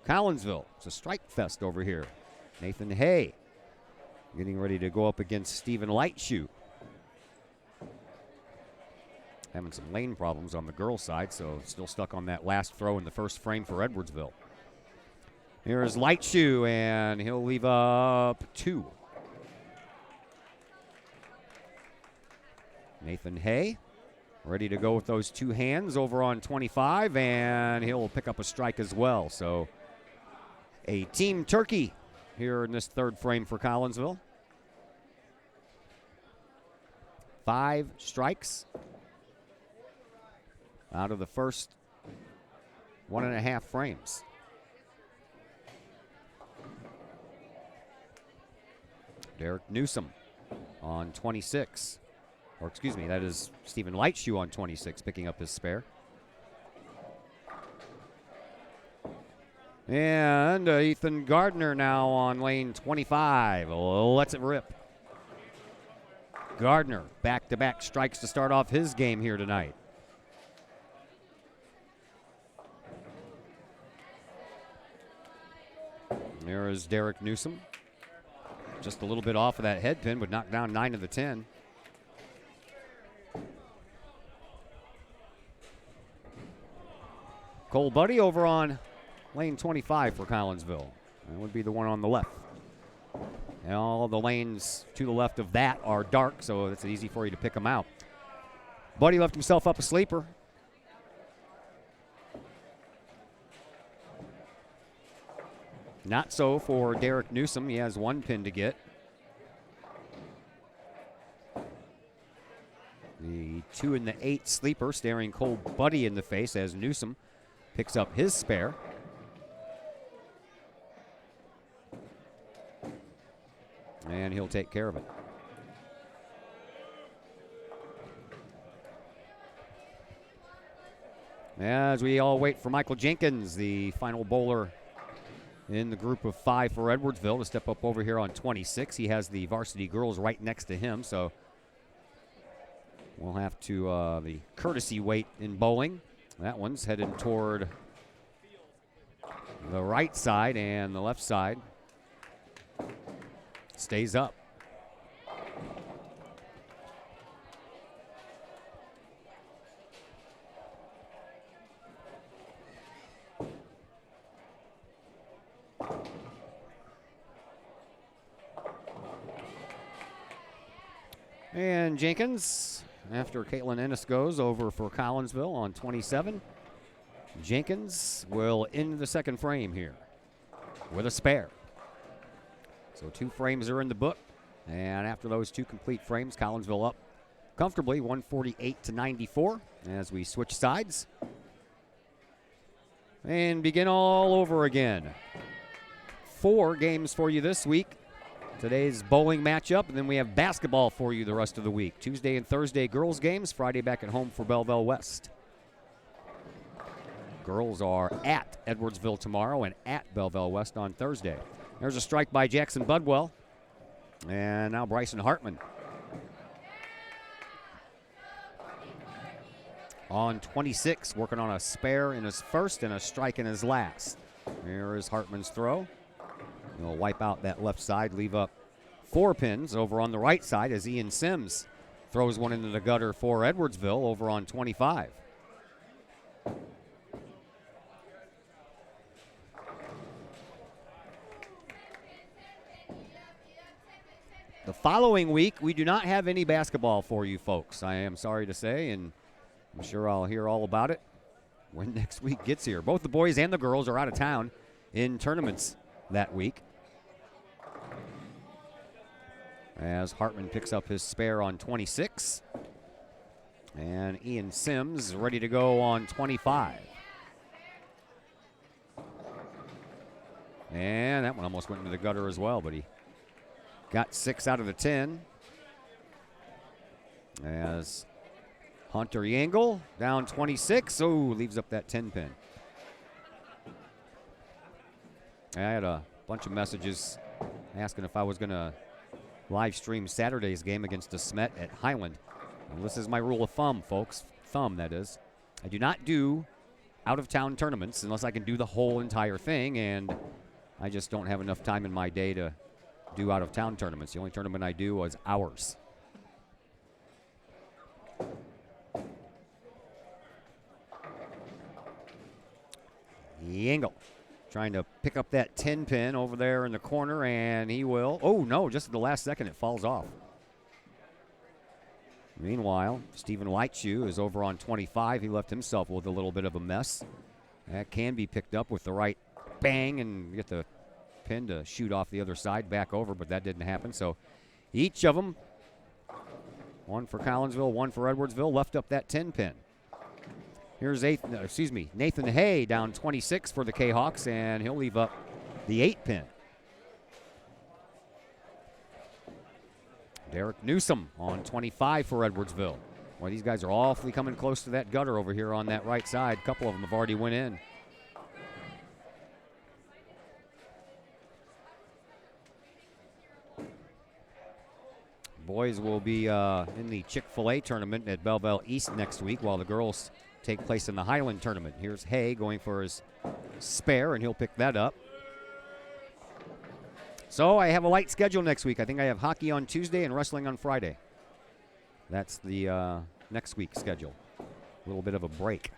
Collinsville. It's a strike fest over here. Nathan Hay getting ready to go up against Stephen Lightshoe. Having some lane problems on the girls' side, so still stuck on that last throw in the first frame for Edwardsville. Here's Light Shoe, and he'll leave up 2. Nathan Hay ready to go with those 2 hands over on 25, and he'll pick up a strike as well. So a team turkey here in this 3rd frame for Collinsville. 5 strikes out of the first 1.5 frames. Derek Newsom on 26. Or excuse me, that is Stephen Lightshoe on 26, picking up his spare. And Ethan Gardner now on lane 25. Lets it rip. Gardner, back-to-back strikes to start off his game here tonight. There is Derek Newsom. Just a little bit off of that head pin, would knock down 9 of the 10. Cole Buddy over on lane 25 for Collinsville. That would be the one on the left. And all the lanes to the left of that are dark, so it's easy for you to pick them out. Buddy left himself up a sleeper. Not so for Derek Newsom. He has 1 pin to get. The 2 and the 8 sleeper staring Cole Buddy in the face as Newsom picks up his spare. And he'll take care of it. As we all wait for Michael Jenkins, the final bowler in the group of 5 for Edwardsville, to step up over here on 26. He has the varsity girls right next to him, so we'll have to the courtesy weight in bowling. That one's headed toward the right side, and the left side stays up. And Jenkins, after Caitlin Ennis goes over for Collinsville on 27, Jenkins will end the 2nd frame here with a spare. So 2 frames are in the book, and after those 2 complete frames, Collinsville up comfortably 148-94 as we switch sides and begin all over again. 4 games for you this week. Today's bowling matchup, and then we have basketball for you the rest of the week. Tuesday and Thursday girls games, Friday back at home for Belleville West. Girls are at Edwardsville tomorrow and at Belleville West on Thursday. There's a strike by Jackson Budwell. And now Bryson Hartman. On 26, working on a spare in his first and a strike in his last. Here is Hartman's throw. He'll wipe out that left side, leave up 4 pins over on the right side as Ian Sims throws one into the gutter for Edwardsville over on 25. The following week, we do not have any basketball for you folks, I am sorry to say, and I'm sure I'll hear all about it when next week gets here. Both the boys and the girls are out of town in tournaments that week. As Hartman picks up his spare on 26. And Ian Sims ready to go on 25. And that one almost went into the gutter as well, but he got 6 out of the 10. As Hunter Yangle down 26. Oh, leaves up that 10 pin. I had a bunch of messages asking if I was going to live stream Saturday's game against DeSmet at Highland. And this is my rule of thumb, folks. Thumb, that is. I do not do out-of-town tournaments unless I can do the whole entire thing, and I just don't have enough time in my day to do out-of-town tournaments. The only tournament I do was ours. Yangle trying to pick up that 10 pin over there in the corner, and he will. Oh, no, just at the last second it falls off. Meanwhile, Stephen Lightshoe is over on 25. He left himself with a little bit of a mess. That can be picked up with the right bang and get the pin to shoot off the other side back over, but that didn't happen. So each of them, one for Collinsville, one for Edwardsville, left up that 10 pin. Here's Nathan Hay down 26 for the Kahawks, and he'll leave up the 8 pin. Derek Newsom on 25 for Edwardsville. Boy, these guys are awfully coming close to that gutter over here on that right side. A couple of them have already went in. Boys will be in the Chick-fil-A tournament at Belleville East next week, while the girls take place in the Highland tournament. Here's Hay going for his spare, and he'll pick that up. So I have a light schedule next week. I think I have hockey on Tuesday and wrestling on Friday. That's the next week's schedule. A little bit of a break.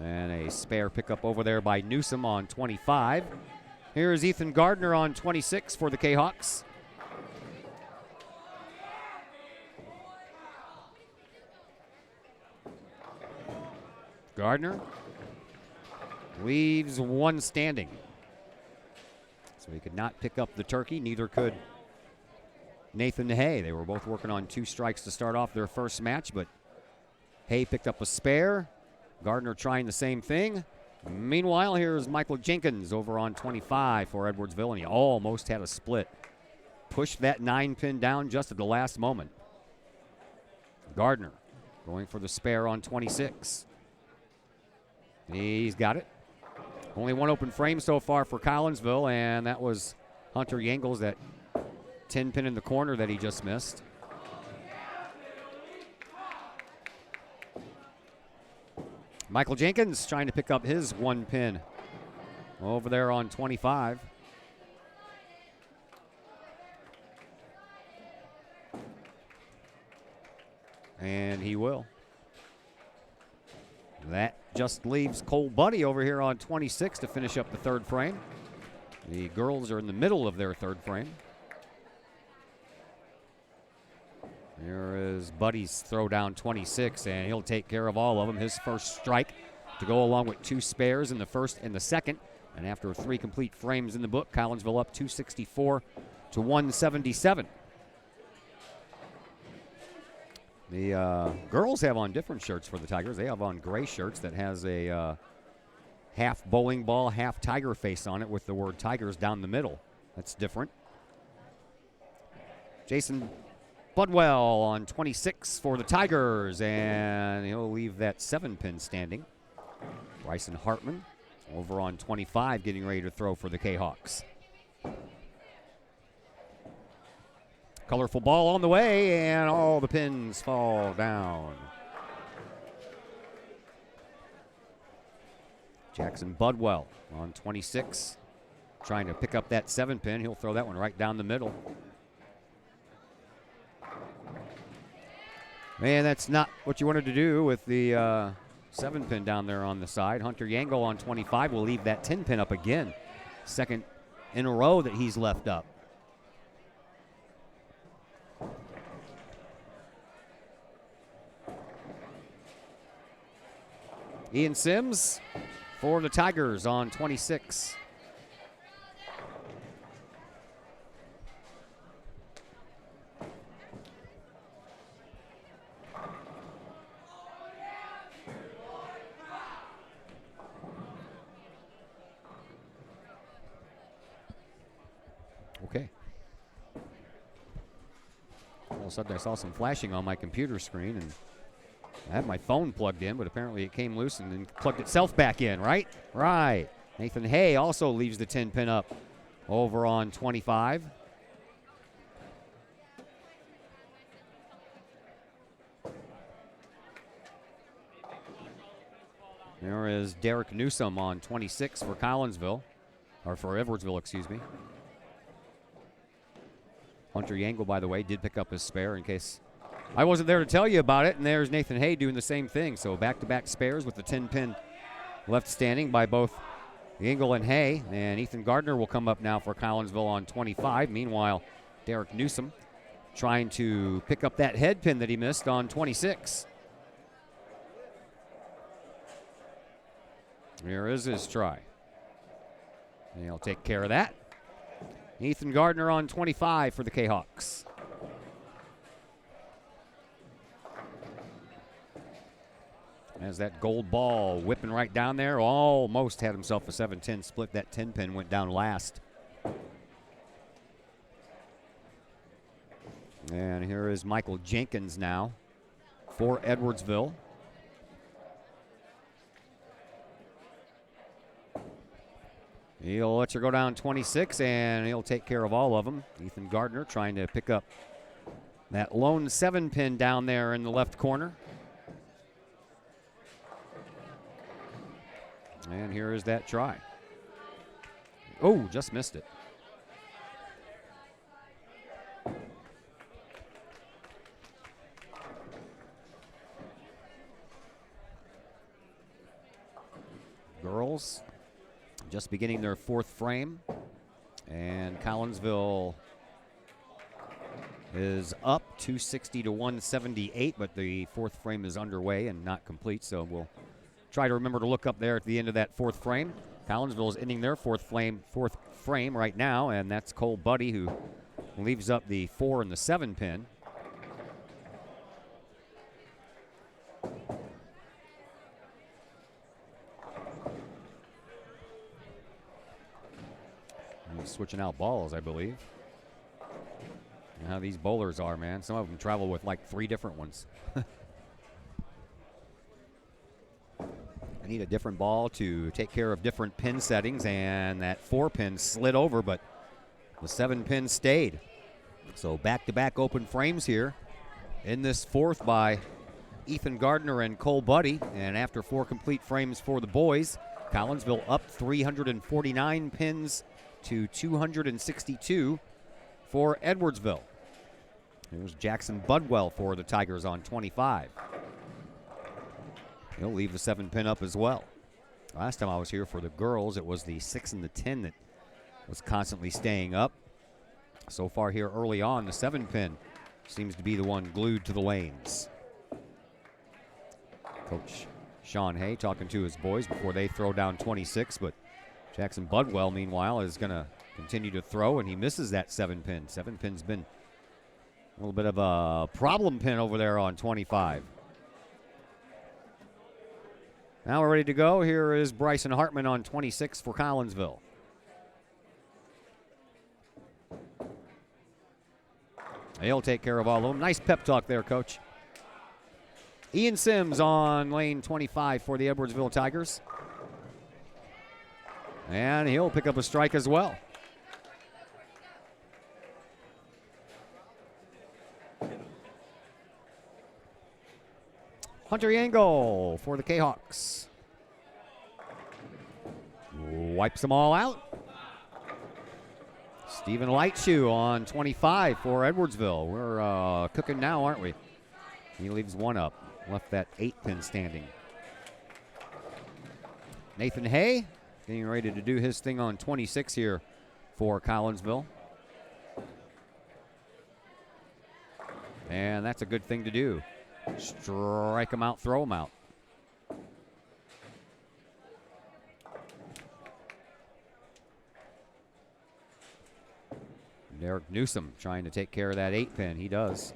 And a spare pickup over there by Newsom on 25. Here's Ethan Gardner on 26 for the Kahawks. Gardner leaves one standing. So he could not pick up the turkey. Neither could Nathan Hay. They were both working on 2 strikes to start off their first match, but Hay picked up a spare. Gardner trying the same thing. Meanwhile, here's Michael Jenkins over on 25 for Edwardsville, and he almost had a split. Pushed that 9 pin down just at the last moment. Gardner going for the spare on 26. He's got it. Only one open frame so far for Collinsville, and that was Hunter Yangles, that 10 pin in the corner that he just missed. Michael Jenkins trying to pick up his 1 pin over there on 25. And he will. That just leaves Cole Buddy over here on 26 to finish up the 3rd frame. The girls are in the middle of their 3rd frame. Here is Buddy's throw down 26, and he'll take care of all of them. His first strike to go along with 2 spares in the first and the second. And after 3 complete frames in the book, Collinsville up 264 to 177. The girls have on different shirts for the Tigers. They have on gray shirts that has a half bowling ball, half tiger face on it with the word Tigers down the middle. That's different. Jason Budwell on 26 for the Tigers, and he'll leave that 7 pin standing. Bryson Hartman over on 25 getting ready to throw for the Kahawks. Colorful ball on the way, and all the pins fall down. Jackson Budwell on 26, trying to pick up that 7 pin. He'll throw that one right down the middle. Man, that's not what you wanted to do with the 7 pin down there on the side. Hunter Yangle on 25 will leave that 10 pin up again. Second in a row that he's left up. Ian Sims for the Tigers on 26. Okay. All of a sudden I saw some flashing on my computer screen, and I had my phone plugged in, but apparently it came loose and then plugged itself back in, right? Right. Nathan Hay also leaves the 10 pin up over on 25. There is Derek Newsom on 26 for Collinsville, or for Edwardsville, excuse me. Hunter Yangle, by the way, did pick up his spare in case I wasn't there to tell you about it, and there's Nathan Hay doing the same thing. So back-to-back spares with the 10 pin left standing by both Engel and Hay, and Ethan Gardner will come up now for Collinsville on 25. Meanwhile, Derek Newsom trying to pick up that head pin that he missed on 26. Here is his try. And he'll take care of that. Ethan Gardner on 25 for the Kahawks. As that gold ball whipping right down there, almost had himself a 7-10 split. That 10 pin went down last. And here is Michael Jenkins now for Edwardsville. He'll let you go down 26, and he'll take care of all of them. Ethan Gardner trying to pick up that lone 7 pin down there in the left corner. And here is that try. Oh, just missed it. Girls just beginning their 4th frame. And Collinsville is up 260 to 178, but the 4th frame is underway and not complete, so we'll try to remember to look up there at the end of that 4th frame. Collinsville is ending their 4th frame right now, and that's Cole Buddy, who leaves up the 4 and the 7 pin. He's switching out balls, I believe. You know how these bowlers are, man. Some of them travel with like 3 different ones. I need a different ball to take care of different pin settings, and that 4 pin slid over, but the 7 pin stayed. So back-to-back open frames here in this 4th by Ethan Gardner and Cole Buddy. And after 4 complete frames for the boys, Collinsville up 349 pins to 262 for Edwardsville. Here's Jackson Budwell for the Tigers on 25. He'll leave the 7 pin up as well. Last time I was here for the girls, it was the 6 and the 10 that was constantly staying up. So far here early on, the 7 pin seems to be the one glued to the lanes. Coach Sean Hay talking to his boys before they throw down 26, but Jackson Budwell, meanwhile, is going to continue to throw, and he misses that 7 pin. 7 pin's been a little bit of a problem pin over there on 25. Now we're ready to go. Here is Bryson Hartman on 26 for Collinsville. He'll take care of all of them. Nice pep talk there, Coach. Ian Sims on lane 25 for the Edwardsville Tigers. And he'll pick up a strike as well. Hunter Yangle for the Kahawks. Wipes them all out. Stephen Lightshoe on 25 for Edwardsville. We're cooking now, aren't we? He leaves 1 up. Left that 8 pin standing. Nathan Hay getting ready to do his thing on 26 here for Collinsville. And that's a good thing to do. Strike them out, throw them out. Derek Newsom trying to take care of that 8 pin. He does.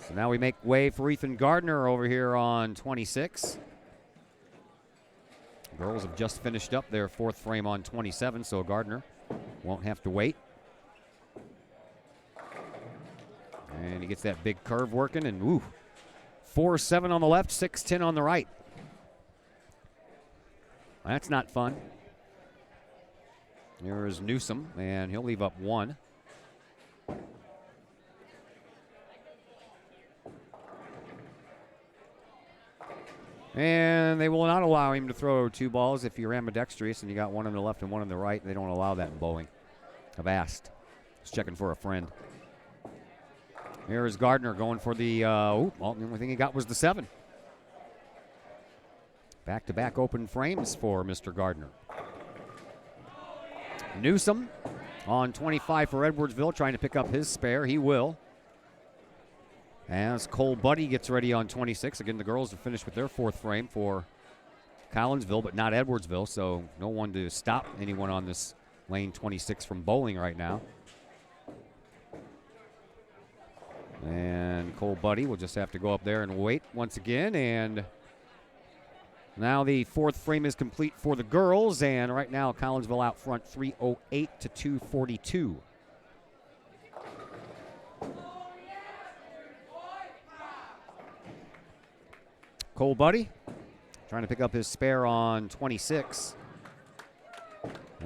So now we make way for Ethan Gardner over here on 26. Girls have just finished up their 4th frame on 27, so Gardner won't have to wait. And he gets that big curve working, and woo, 4-7 on the left, 6-10 on the right. That's not fun. Here's Newsom, and he'll leave up 1. And they will not allow him to throw 2 balls if you're ambidextrous and you got 1 on the left and 1 on the right. They don't allow that in bowling. I've asked. Just checking for a friend. Here is Gardner going for the, well, the only thing he got was the 7. Back-to-back open frames for Mr. Gardner. Newsom on 25 for Edwardsville, trying to pick up his spare. He will. As Cole Buddy gets ready on 26. Again, the girls have finished with their fourth frame for Collinsville, but not Edwardsville, so no one to stop anyone on this lane 26 from bowling right now. And Cole Buddy will just have to go up there and wait once again. And now the fourth frame is complete for the girls. And right now, Collinsville out front 308 to 242. Cole Buddy trying to pick up his spare on 26.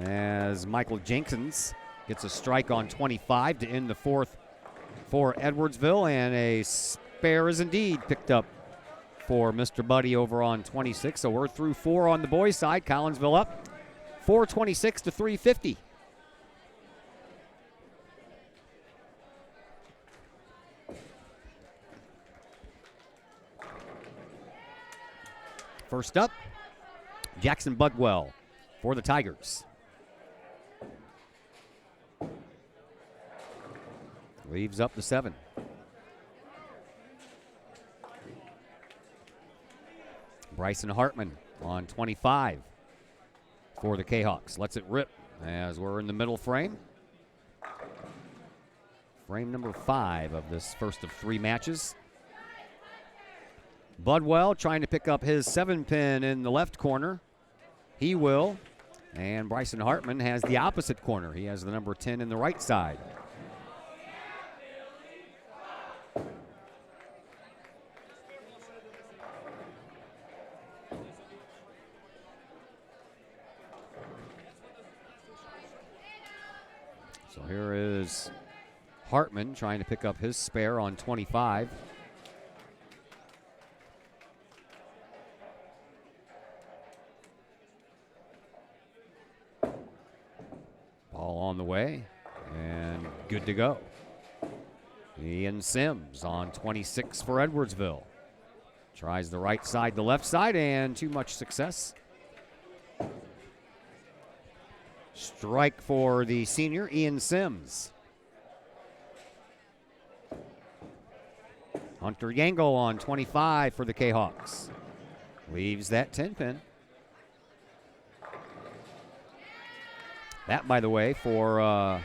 As Michael Jenkins gets a strike on 25 to end the fourth for Edwardsville, and a spare is indeed picked up for Mr. Buddy over on 26. So we're through 4 on the boys' side. Collinsville up 426 to 350. First up, Jackson Budwell for the Tigers. Leaves up the 7. Bryson Hartman on 25 for the Kahawks. Lets it rip as we're in the middle frame. Frame number 5 of this first of 3 matches. Budwell trying to pick up his 7-pin in the left corner. He will. And Bryson Hartman has the opposite corner. He has the number 10 in the right side. So here is Hartman trying to pick up his spare on 25. Ball on the way and good to go. Ian Sims on 26 for Edwardsville. Tries the right side, the left side, and too much success. Strike for the senior, Ian Sims. Hunter Yangle on 25 for the Kahawks. Leaves that 10-pin. That, by the way, for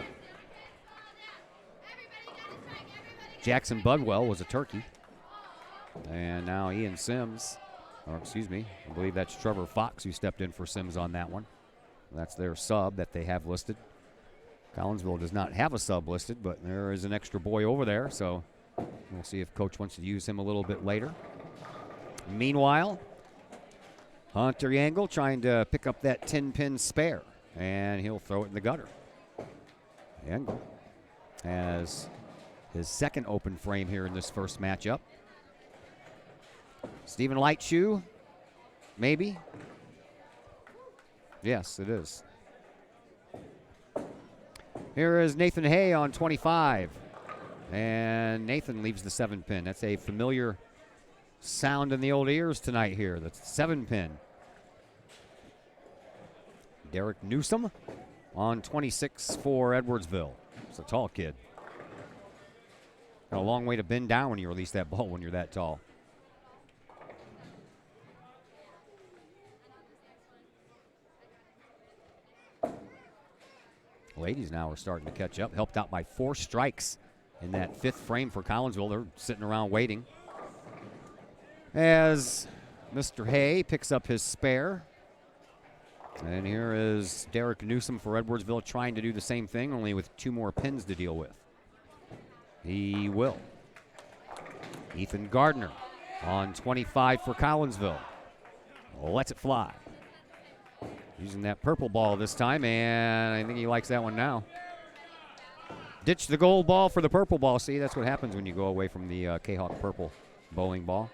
Jackson Budwell was a turkey. And now Ian Sims, or excuse me, I believe that's Trevor Fox who stepped in for Sims on that one. That's their sub that they have listed. Collinsville does not have a sub listed, but there is an extra boy over there, so we'll see if Coach wants to use him a little bit later. Meanwhile, Hunter Yangle trying to pick up that 10-pin spare, and he'll throw it in the gutter. Yangle has his second open frame here in this first matchup. Stephen Lightshoe, maybe. Yes, it is. Here is Nathan Hay on 25. And Nathan leaves the 7-pin. That's a familiar sound in the old ears tonight here. That's 7-pin. Derek Newsom on 26 for Edwardsville. It's a tall kid. Got a long way to bend down when you release that ball when you're that tall. Ladies now are starting to catch up. Helped out by 4 strikes in that 5th frame for Collinsville. They're sitting around waiting. As Mr. Hay picks up his spare. And here is Derek Newsom for Edwardsville trying to do the same thing, only with 2 more pins to deal with. He will. Ethan Gardner on 25 for Collinsville. Lets it fly. Using that purple ball this time, and I think he likes that one now. Ditch the gold ball for the purple ball. See, that's what happens when you go away from the Kahok purple bowling ball.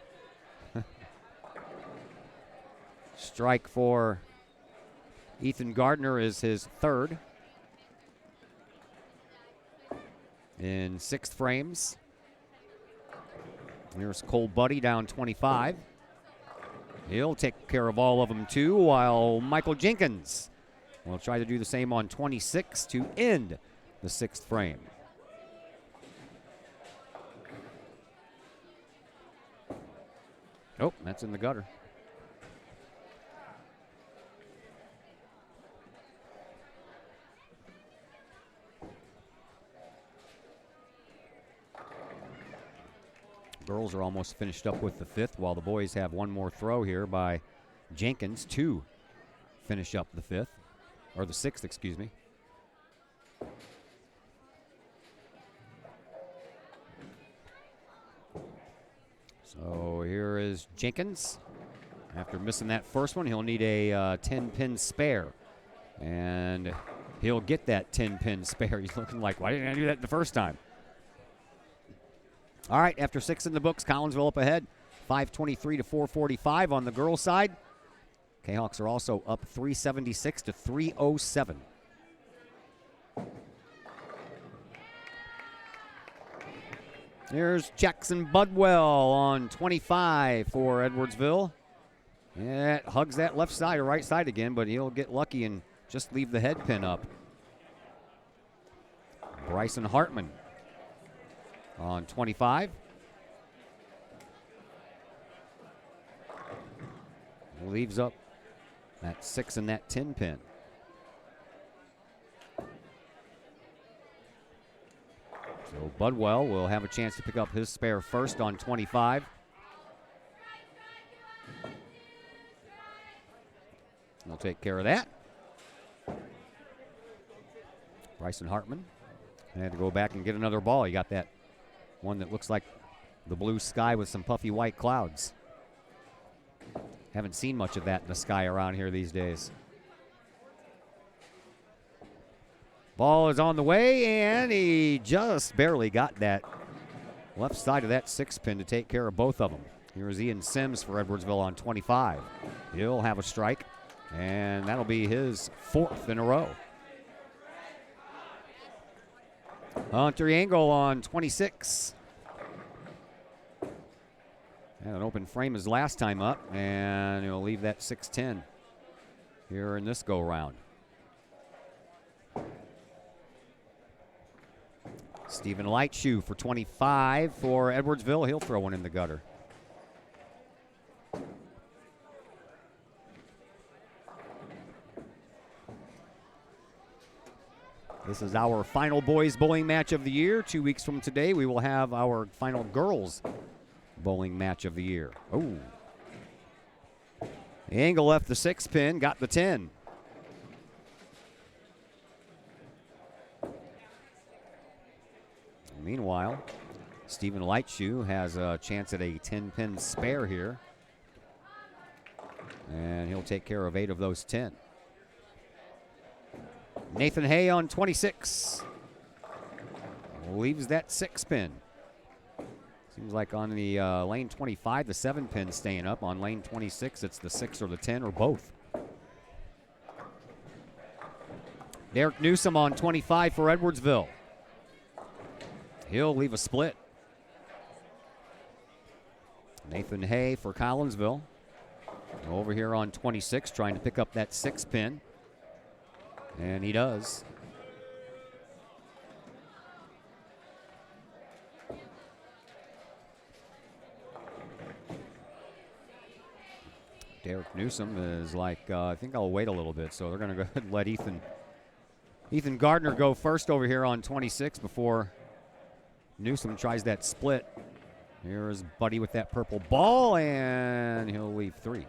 Strike for Ethan Gardner is his 3rd. In 6th frames. Here's Cole Buddy down 25. He'll take care of all of them too, while Michael Jenkins will try to do the same on 26 to end the 6th frame. Oh, that's in the gutter. Girls are almost finished up with the 5th, while the boys have one more throw here by Jenkins to finish up the 5th, or the 6th, excuse me. So here is Jenkins. After missing that first one, he'll need a 10-pin spare. And he'll get that 10-pin spare. He's looking like, why didn't I do that the first time? All right, after 6 in the books, Collinsville up ahead. 5:23 to 4:45 on the girls' side. Kahawks are also up 376 to 307. Here's Jackson Budwell on 25 for Edwardsville. Yeah, it hugs that left side or right side again, but he'll get lucky and just leave the head pin up. Bryson Hartman on 25. Leaves up that 6 and that 10 pin. So Budwell will have a chance to pick up his spare first on 25. We'll take care of that. Bryson Hartman had to go back and get another ball. He got that one that looks like the blue sky with some puffy white clouds. Haven't seen much of that in the sky around here these days. Ball is on the way, and he just barely got that left side of that 6 pin to take care of both of them. Here's Ian Sims for Edwardsville on 25. He'll have a strike, and that'll be his 4th in a row. Hunter Yangle on 26. Had an open frame his last time up, and he'll leave that 6-10 here in this go-round. Stephen Lightshoe for 25 for Edwardsville. He'll throw one in the gutter. This is our final boys bowling match of the year. 2 weeks from today, we will have our final girls bowling match of the year. Oh. The angle left the 6 pin, got the 10. Meanwhile, Stephen Lightshoe has a chance at a 10-pin spare here. And he'll take care of 8 of those 10. Nathan Hay on 26. Leaves that 6 pin. Seems like on the lane 25, the 7 pin staying up. On lane 26, it's the 6 or the 10 or both. Derek Newsom on 25 for Edwardsville. He'll leave a split. Nathan Hay for Collinsville. Over here on 26, trying to pick up that 6 pin. And he does. Derek Newsom is like, I think I'll wait a little bit. So they're going to go ahead and let Ethan Gardner go first over here on 26 before Newsom tries that split. Here's Buddy with that purple ball, and he'll leave 3.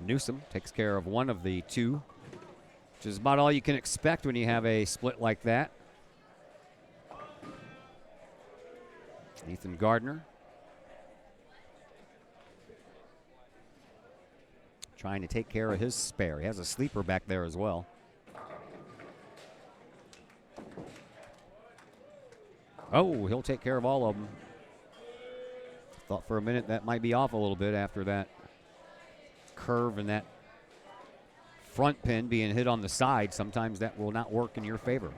Newsom takes care of one of the 2, which is about all you can expect when you have a split like that. Ethan Gardner trying to take care of his spare. He has a sleeper back there as well. Oh, he'll take care of all of them. Thought for a minute that might be off a little bit after that curve and that front pin being hit on the side. Sometimes that will not work in your favor.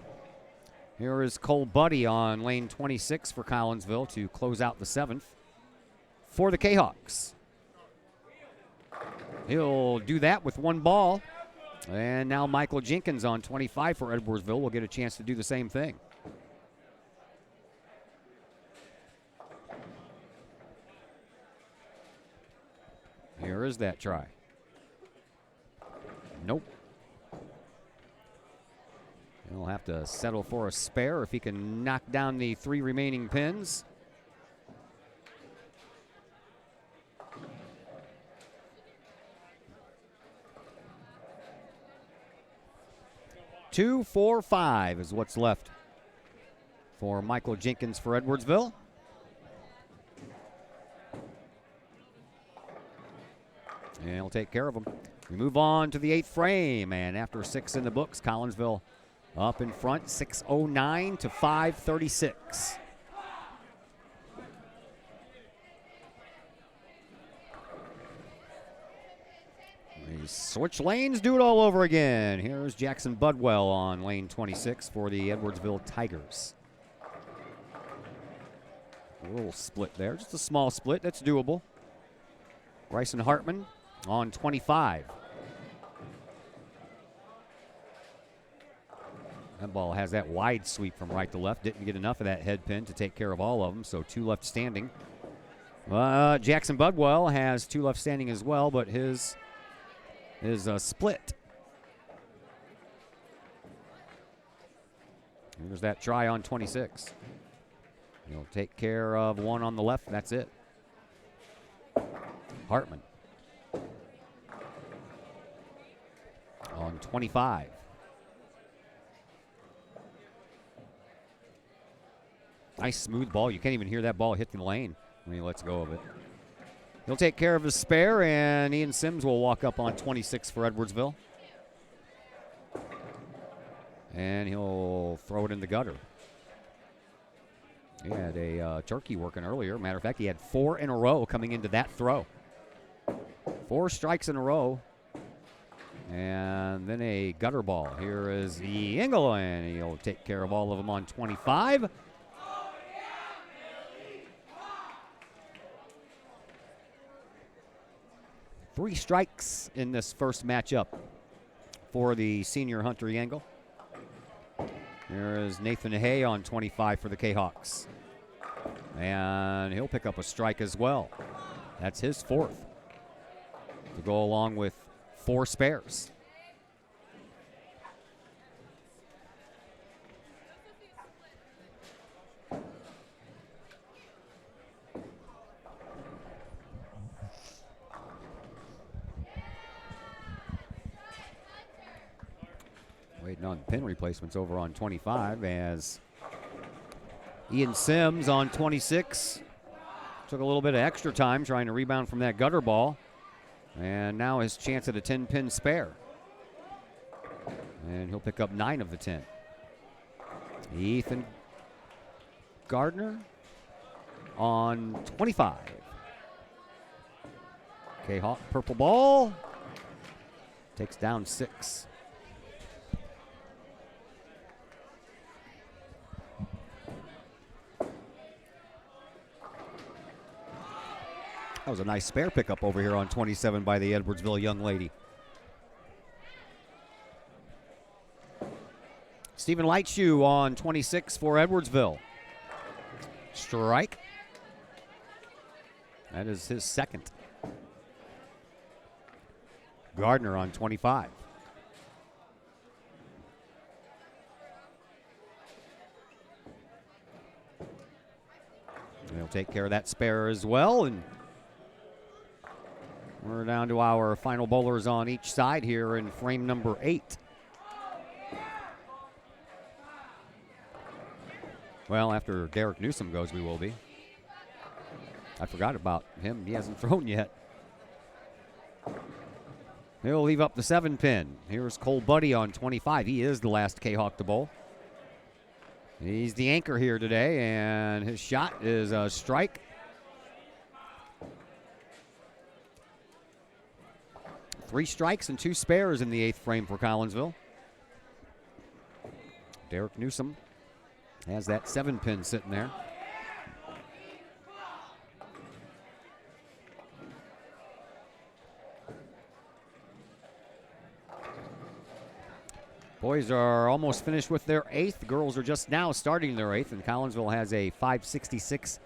Here is Cole Buddy on lane 26 for Collinsville to close out the 7th for the Kahawks. He'll do that with 1 ball. And now Michael Jenkins on 25 for Edwardsville will get a chance to do the same thing. Here is that try. Nope. He'll have to settle for a spare if he can knock down the 3 remaining pins. Two, 4, 5 is what's left for Michael Jenkins for Edwardsville. And he'll take care of them. We move on to the 8th frame, and after 6 in the books, Collinsville up in front, 6:09 to 5:36. They switch lanes, do it all over again. Here's Jackson Budwell on lane 26 for the Edwardsville Tigers. A little split there, just a small split, that's doable. Bryson Hartman on 25. That ball has that wide sweep from right to left. Didn't get enough of that head pin to take care of all of them, so 2 left standing. Jackson Budwell has 2 left standing as well, but his is a split. There's that try on 26. He'll take care of 1 on the left. That's it. Hartman on 25. Nice smooth ball. You can't even hear that ball hit the lane when he lets go of it. He'll take care of his spare, and Ian Sims will walk up on 26 for Edwardsville. And he'll throw it in the gutter. He had a turkey working earlier. Matter of fact, he had 4 in a row coming into that throw. 4 strikes in a row. And then a gutter ball. Here is the Engel, and he'll take care of all of them on 25. Three strikes in this first matchup for the senior Hunter Yengel. There is Nathan Hay on 25 for the Kahawks. And he'll pick up a strike as well. That's his 4th. To go along with 4 spares. Waiting on pin replacements over on 25 as Ian Sims on 26 took a little bit of extra time trying to rebound from that gutter ball. And now his chance at a 10-pin spare. And he'll pick up 9 of the 10. Ethan Gardner on 25. Kahok, purple ball. Takes down 6. That was a nice spare pickup over here on 27 by the Edwardsville young lady. Stephen Lightshoe on 26 for Edwardsville. Strike. That is his 2nd. Gardner on 25. He'll take care of that spare as well, and we're down to our final bowlers on each side here in frame number 8. Well, after Derek Newsom goes, we will be. I forgot about him. He hasn't thrown yet. He'll leave up the 7-pin. Here's Cole Buddy on 25. He is the last Kahawk to bowl. He's the anchor here today, and his shot is a strike. Three strikes and 2 spares in the 8th frame for Collinsville. Derek Newsom Has that 7-pin sitting there. Boys are almost finished with their 8th. Girls are just now starting their 8th, and Collinsville has a 566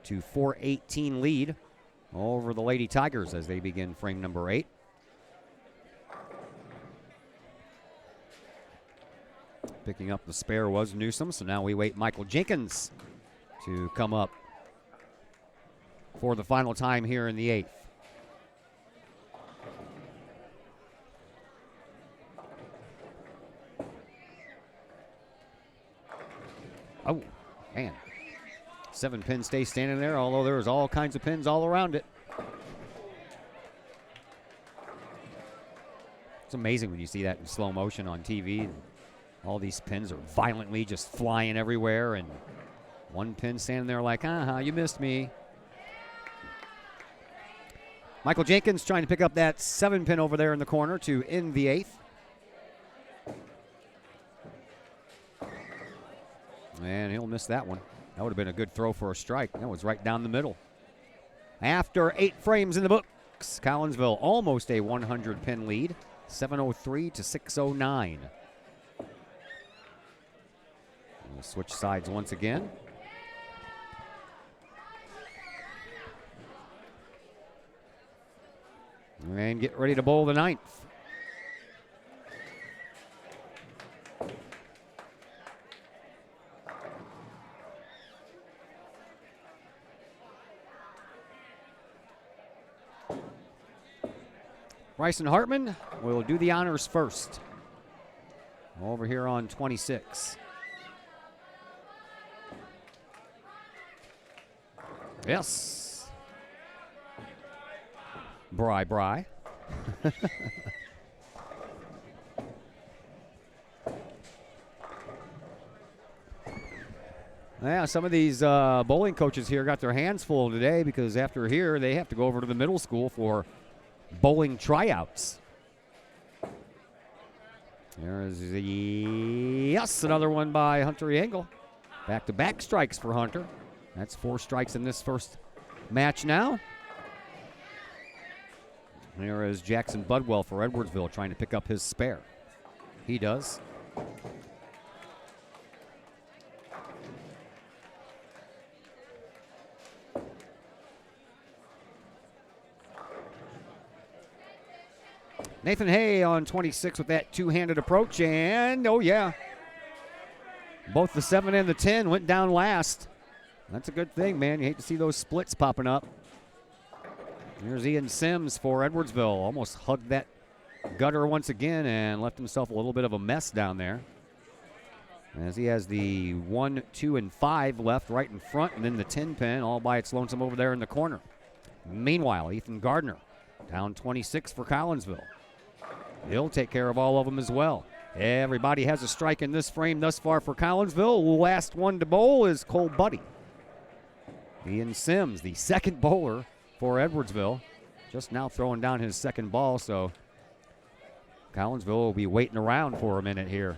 to 418 lead over the Lady Tigers as they begin frame number 8. Picking up the spare was Newsom, so now we wait Michael Jenkins to come up for the final time here in the 8th. Oh, man. 7-pin stays standing there, although there's all kinds of pins all around it. It's amazing when you see that in slow motion on TV. And all these pins are violently just flying everywhere, and one pin standing there like, you missed me. Michael Jenkins trying to pick up that 7-pin over there in the corner to end the 8th. And he'll miss that one. That would have been a good throw for a strike. That was right down the middle. After 8 frames in the books, Collinsville almost a 100-pin lead, 703 to 609. We'll switch sides once again. And get ready to bowl the 9th. Bryson Hartman will do the honors first. Over here on 26. Yes. Bry. Yeah, some of these bowling coaches here got their hands full today because after here they have to go over to the middle school for bowling tryouts. There's another one by Hunter Engel. Back-to-back strikes for Hunter. That's 4 strikes in this first match now. There is Jackson Budwell for Edwardsville trying to pick up his spare. He does. Nathan Hay on 26 with that two-handed approach, and oh yeah, both the 7 and the 10 went down last. That's a good thing, man. You hate to see those splits popping up. Here's Ian Sims for Edwardsville. Almost hugged that gutter once again and left himself a little bit of a mess down there. As he has the 1, 2, and 5 left right in front, and then the 10 pin all by its lonesome over there in the corner. Meanwhile, Ethan Gardner down 26 for Collinsville. He'll take care of all of them as well. Everybody has a strike in this frame thus far for Collinsville. Last one to bowl is Cole Buddy. Ian Sims, the second bowler for Edwardsville, just now throwing down his second ball, so Collinsville will be waiting around for a minute here.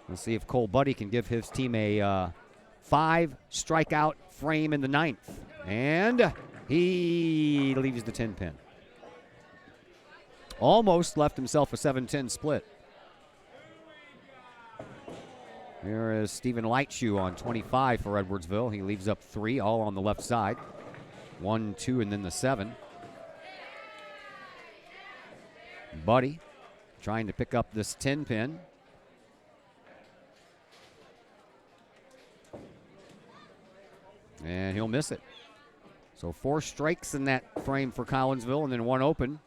Let's see if Cole Buddy can give his team a 5 strikeout frame in the 9th. And he leaves the 10 pin. Almost left himself a 7-10 split. Here is Stephen Lightshoe on 25 for Edwardsville. He leaves up 3, all on the left side. 1, 2, and then the 7. Buddy trying to pick up this 10 pin. And he'll miss it. So 4 strikes in that frame for Collinsville and then 1 open.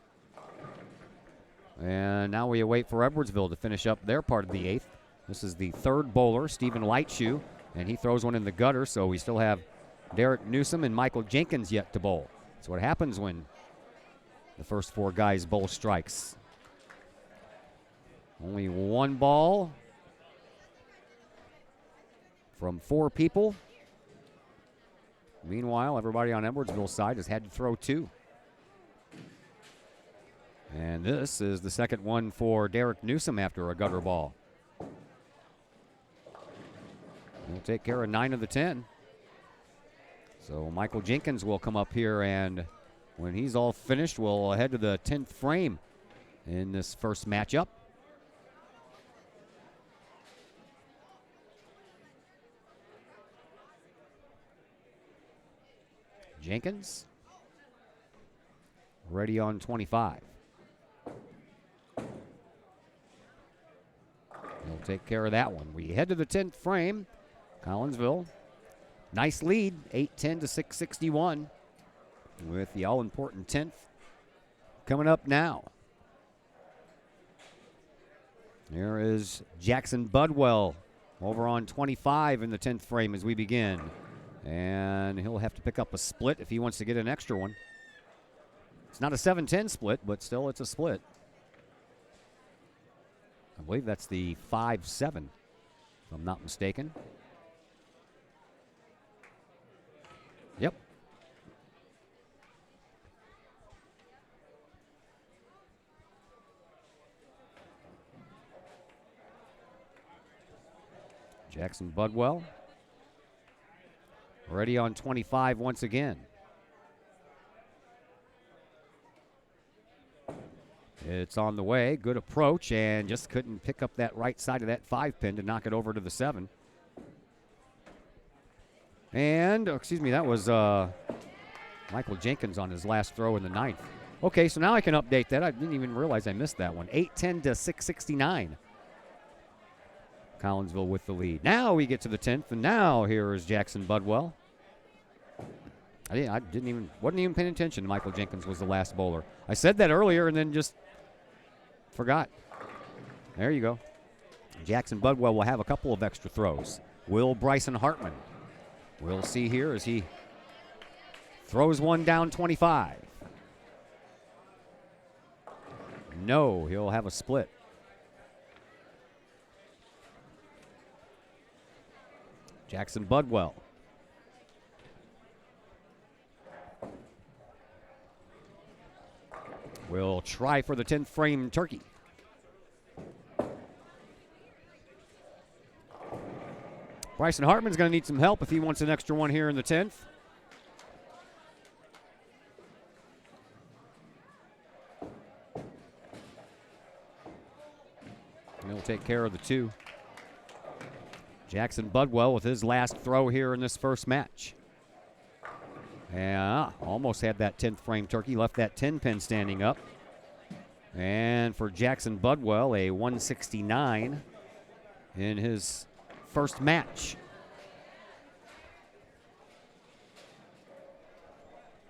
And now we await for Edwardsville to finish up their part of the 8th. This is the 3rd bowler, Stephen Lightshoe, and he throws one in the gutter, so we still have Derek Newsom and Michael Jenkins yet to bowl. That's what happens when the first 4 guys bowl strikes. Only 1 ball from 4 people. Meanwhile, everybody on Edwardsville's side has had to throw 2. And this is the second one for Derek Newsom after a gutter ball. He'll take care of 9 of the 10. So Michael Jenkins will come up here, and when he's all finished, we'll head to the 10th frame in this first matchup. Jenkins ready on 25. He'll take care of that one. We head to the 10th frame. Collinsville, nice lead, 8-10 to 661, with the all-important 10th coming up now. There is Jackson Budwell over on 25 in the 10th frame as we begin. And he'll have to pick up a split if he wants to get an extra one. It's not a 7-10 split, but still it's a split. I believe that's the 5-7, if I'm not mistaken. Yep. Jackson Budwell ready on 25 once again. It's on the way. Good approach, and just couldn't pick up that right side of that 5-pin to knock it over to the 7. And, excuse me, that was Michael Jenkins on his last throw in the 9th. Okay, so now I can update that. I didn't even realize I missed that one. 8-10 to 669. Collinsville with the lead. Now we get to the 10th, and now here is Jackson Budwell. I wasn't even paying attention. Michael Jenkins was the last bowler. I said that earlier and then just forgot. There you go. Jackson Budwell will have a couple of extra throws. Will Bryson Hartman. We'll see here as he throws one down 25. No, he'll have a split. Jackson Budwell. Will try for the 10th frame turkey. Bryson Hartman's going to need some help if he wants an extra one here in the 10th. He'll take care of the 2. Jackson Budwell with his last throw here in this first match. Yeah, almost had that 10th frame turkey, left that 10-pin standing up. And for Jackson Budwell, a 169 in his first match.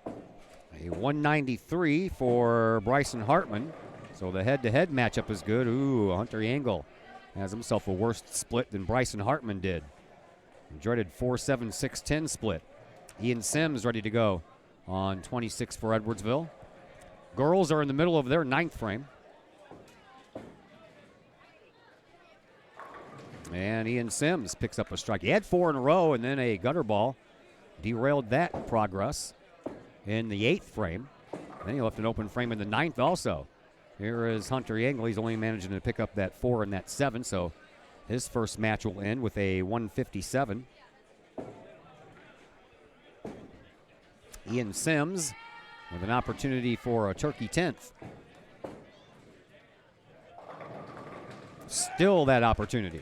A 193 for Bryson Hartman. So the head-to-head matchup is good. Ooh, Hunter Yangle has himself a worse split than Bryson Hartman did. A dreaded 4-7, 6-10 split. Ian Sims ready to go on 26 for Edwardsville. Girls are in the middle of their 9th frame. And Ian Sims picks up a strike. He had 4 in a row, and then a gutter ball derailed that progress in the 8th frame. Then he left an open frame in the 9th also. Here is Hunter Yangle. He's only managing to pick up that 4 and that 7, so his first match will end with a 157. Ian Sims with an opportunity for a turkey 10th. Still that opportunity.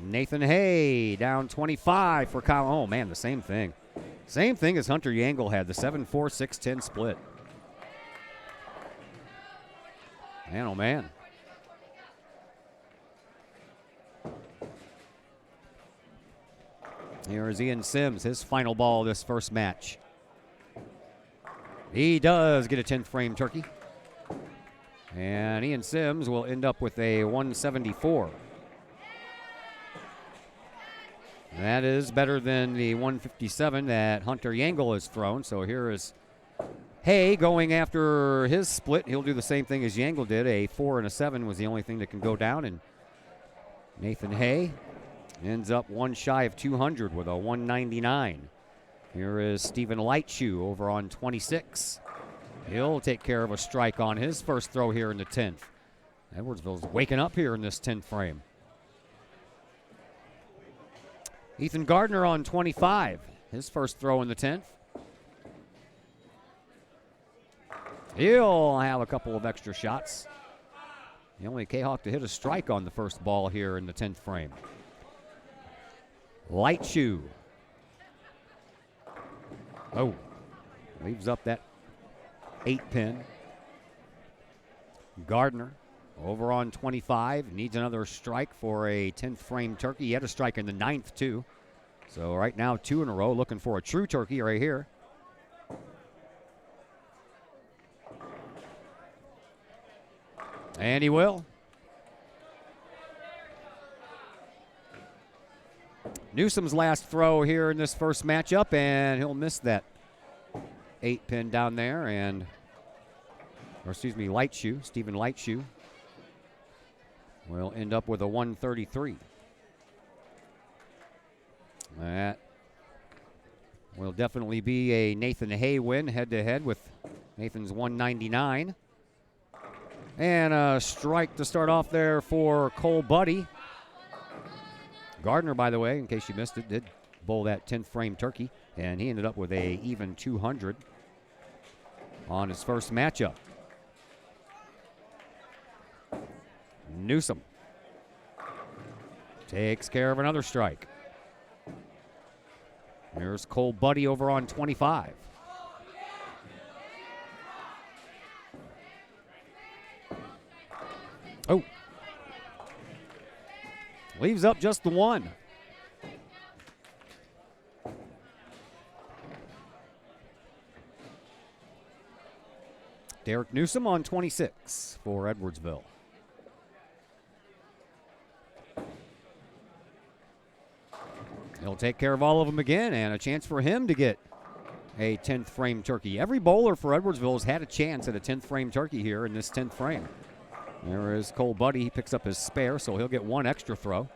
Nathan Hay down 25 for Kyle. Oh, man, the same thing. Same thing as Hunter Yangle had, the 7-4, 6-10 split. Man, oh, man. Here is Ian Sims, his final ball this first match. He does get a 10th frame turkey. And Ian Sims will end up with a 174. That is better than the 157 that Hunter Yangle has thrown. So here is Hay going after his split. He'll do the same thing as Yangle did. A 4 and a 7 was the only thing that can go down. And Nathan Hay ends up one shy of 200 with a 199. Here is Stephen Lightshoe over on 26. He'll take care of a strike on his first throw here in the 10th. Edwardsville's waking up here in this 10th frame. Ethan Gardner on 25. His first throw in the 10th. He'll have a couple of extra shots. The only Kahok to hit a strike on the first ball here in the 10th frame. Light shoe. Oh, leaves up that 8-pin. Gardner over on 25. Needs another strike for a 10th frame turkey. He had a strike in the 9th, too. So right now, 2 in a row, looking for a true turkey right here. And he will. Newsom's last throw here in this first matchup, and he'll miss that 8-pin down there, Lightshoe, Stephen Lightshoe will end up with a 133. That will definitely be a Nathan Hay win head-to-head with Nathan's 199. And a strike to start off there for Cole Buddy. Gardner, by the way, in case you missed it, did bowl that 10th frame turkey, and he ended up with a even 200 on his first matchup. Newsom takes care of another strike. Here's Cole Buddy over on 25. Oh. Leaves up just the one. Derek Newsom on 26 for Edwardsville. He'll take care of all of them again, and a chance for him to get a 10th frame turkey. Every bowler for Edwardsville has had a chance at a 10th frame turkey here in this 10th frame. There is Cole Buddy. He picks up his spare, so he'll get one extra throw.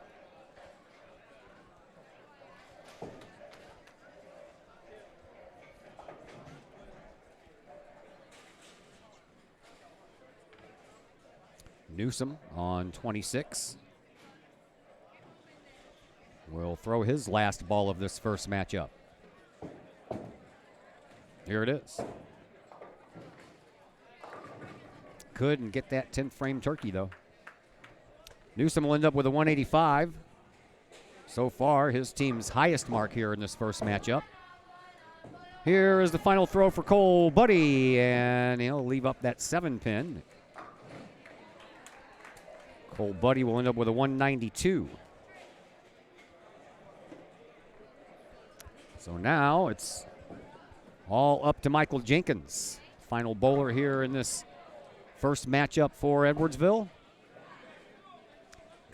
Newsom on 26 will throw his last ball of this first matchup. Here it is. Couldn't get that 10th frame turkey, though. Newsom will end up with a 185. So far, his team's highest mark here in this first matchup. Here is the final throw for Cole Buddy, and he'll leave up that 7-pin. Cole Buddy will end up with a 192. So now it's all up to Michael Jenkins, final bowler here in this first matchup for Edwardsville.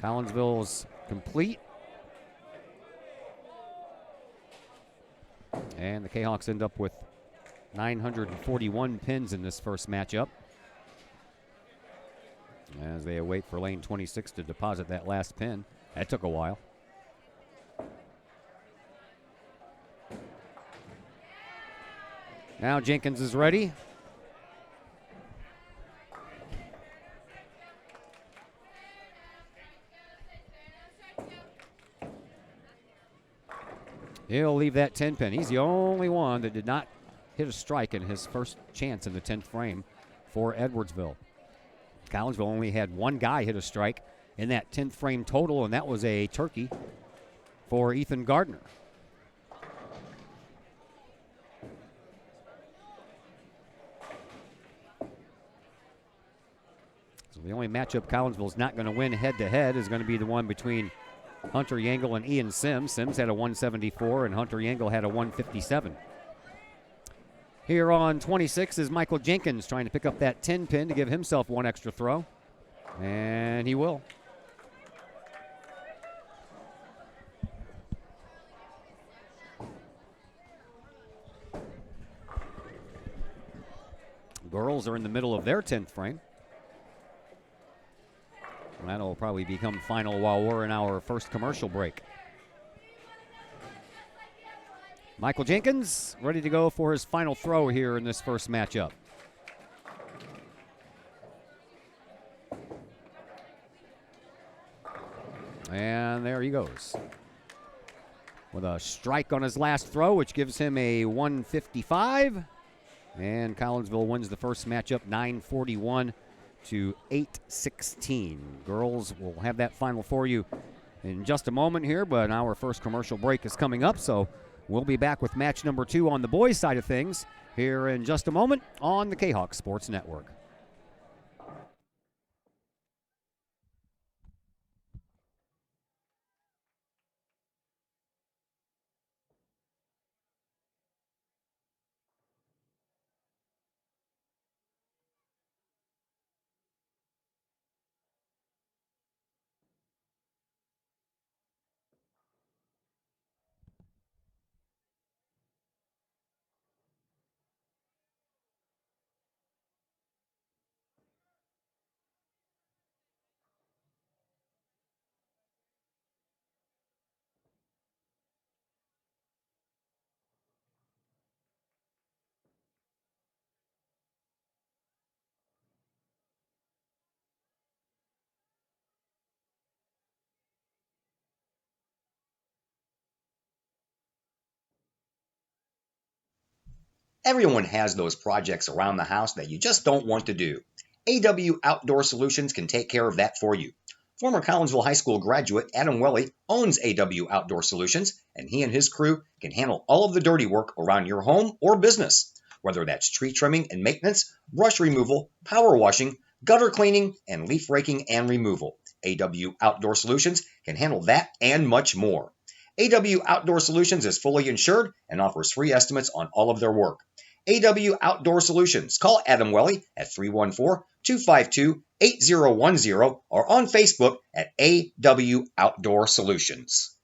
Collinsville's complete. And the Kahawks end up with 941 pins in this first matchup as they await for lane 26 to deposit that last pin. That took a while. Now Jenkins is ready. He'll leave that 10-pin. He's the only one that did not hit a strike in his first chance in the 10th frame for Edwardsville. Collinsville only had one guy hit a strike in that 10th frame total, and that was a turkey for Ethan Gardner. So the only matchup Collinsville's not going to win head-to-head is going to be the one between Hunter Yangle and Ian Sims. Sims had a 174 and Hunter Yangle had a 157. Here on 26 is Michael Jenkins trying to pick up that 10-pin to give himself one extra throw. And he will. Girls are in the middle of their 10th frame. That'll probably become final while we're in our first commercial break. Michael Jenkins ready to go for his final throw here in this first matchup. And there he goes with a strike on his last throw, which gives him a 155. And Collinsville wins the first matchup 941 to 816. Girls will have that final for you in just a moment here, but our first commercial break is coming up, so we'll be back with match number 2 on the boys' side of things here in just a moment on the Kahok Sports Network. Everyone has those projects around the house that you just don't want to do. AW Outdoor Solutions can take care of that for you. Former Collinsville High School graduate Adam Welly owns AW Outdoor Solutions, and he and his crew can handle all of the dirty work around your home or business. Whether that's tree trimming and maintenance, brush removal, power washing, gutter cleaning, and leaf raking and removal. AW Outdoor Solutions can handle that and much more. AW Outdoor Solutions is fully insured and offers free estimates on all of their work. AW Outdoor Solutions. Call Adam Welly at 314-252-8010 or on Facebook at AW Outdoor Solutions.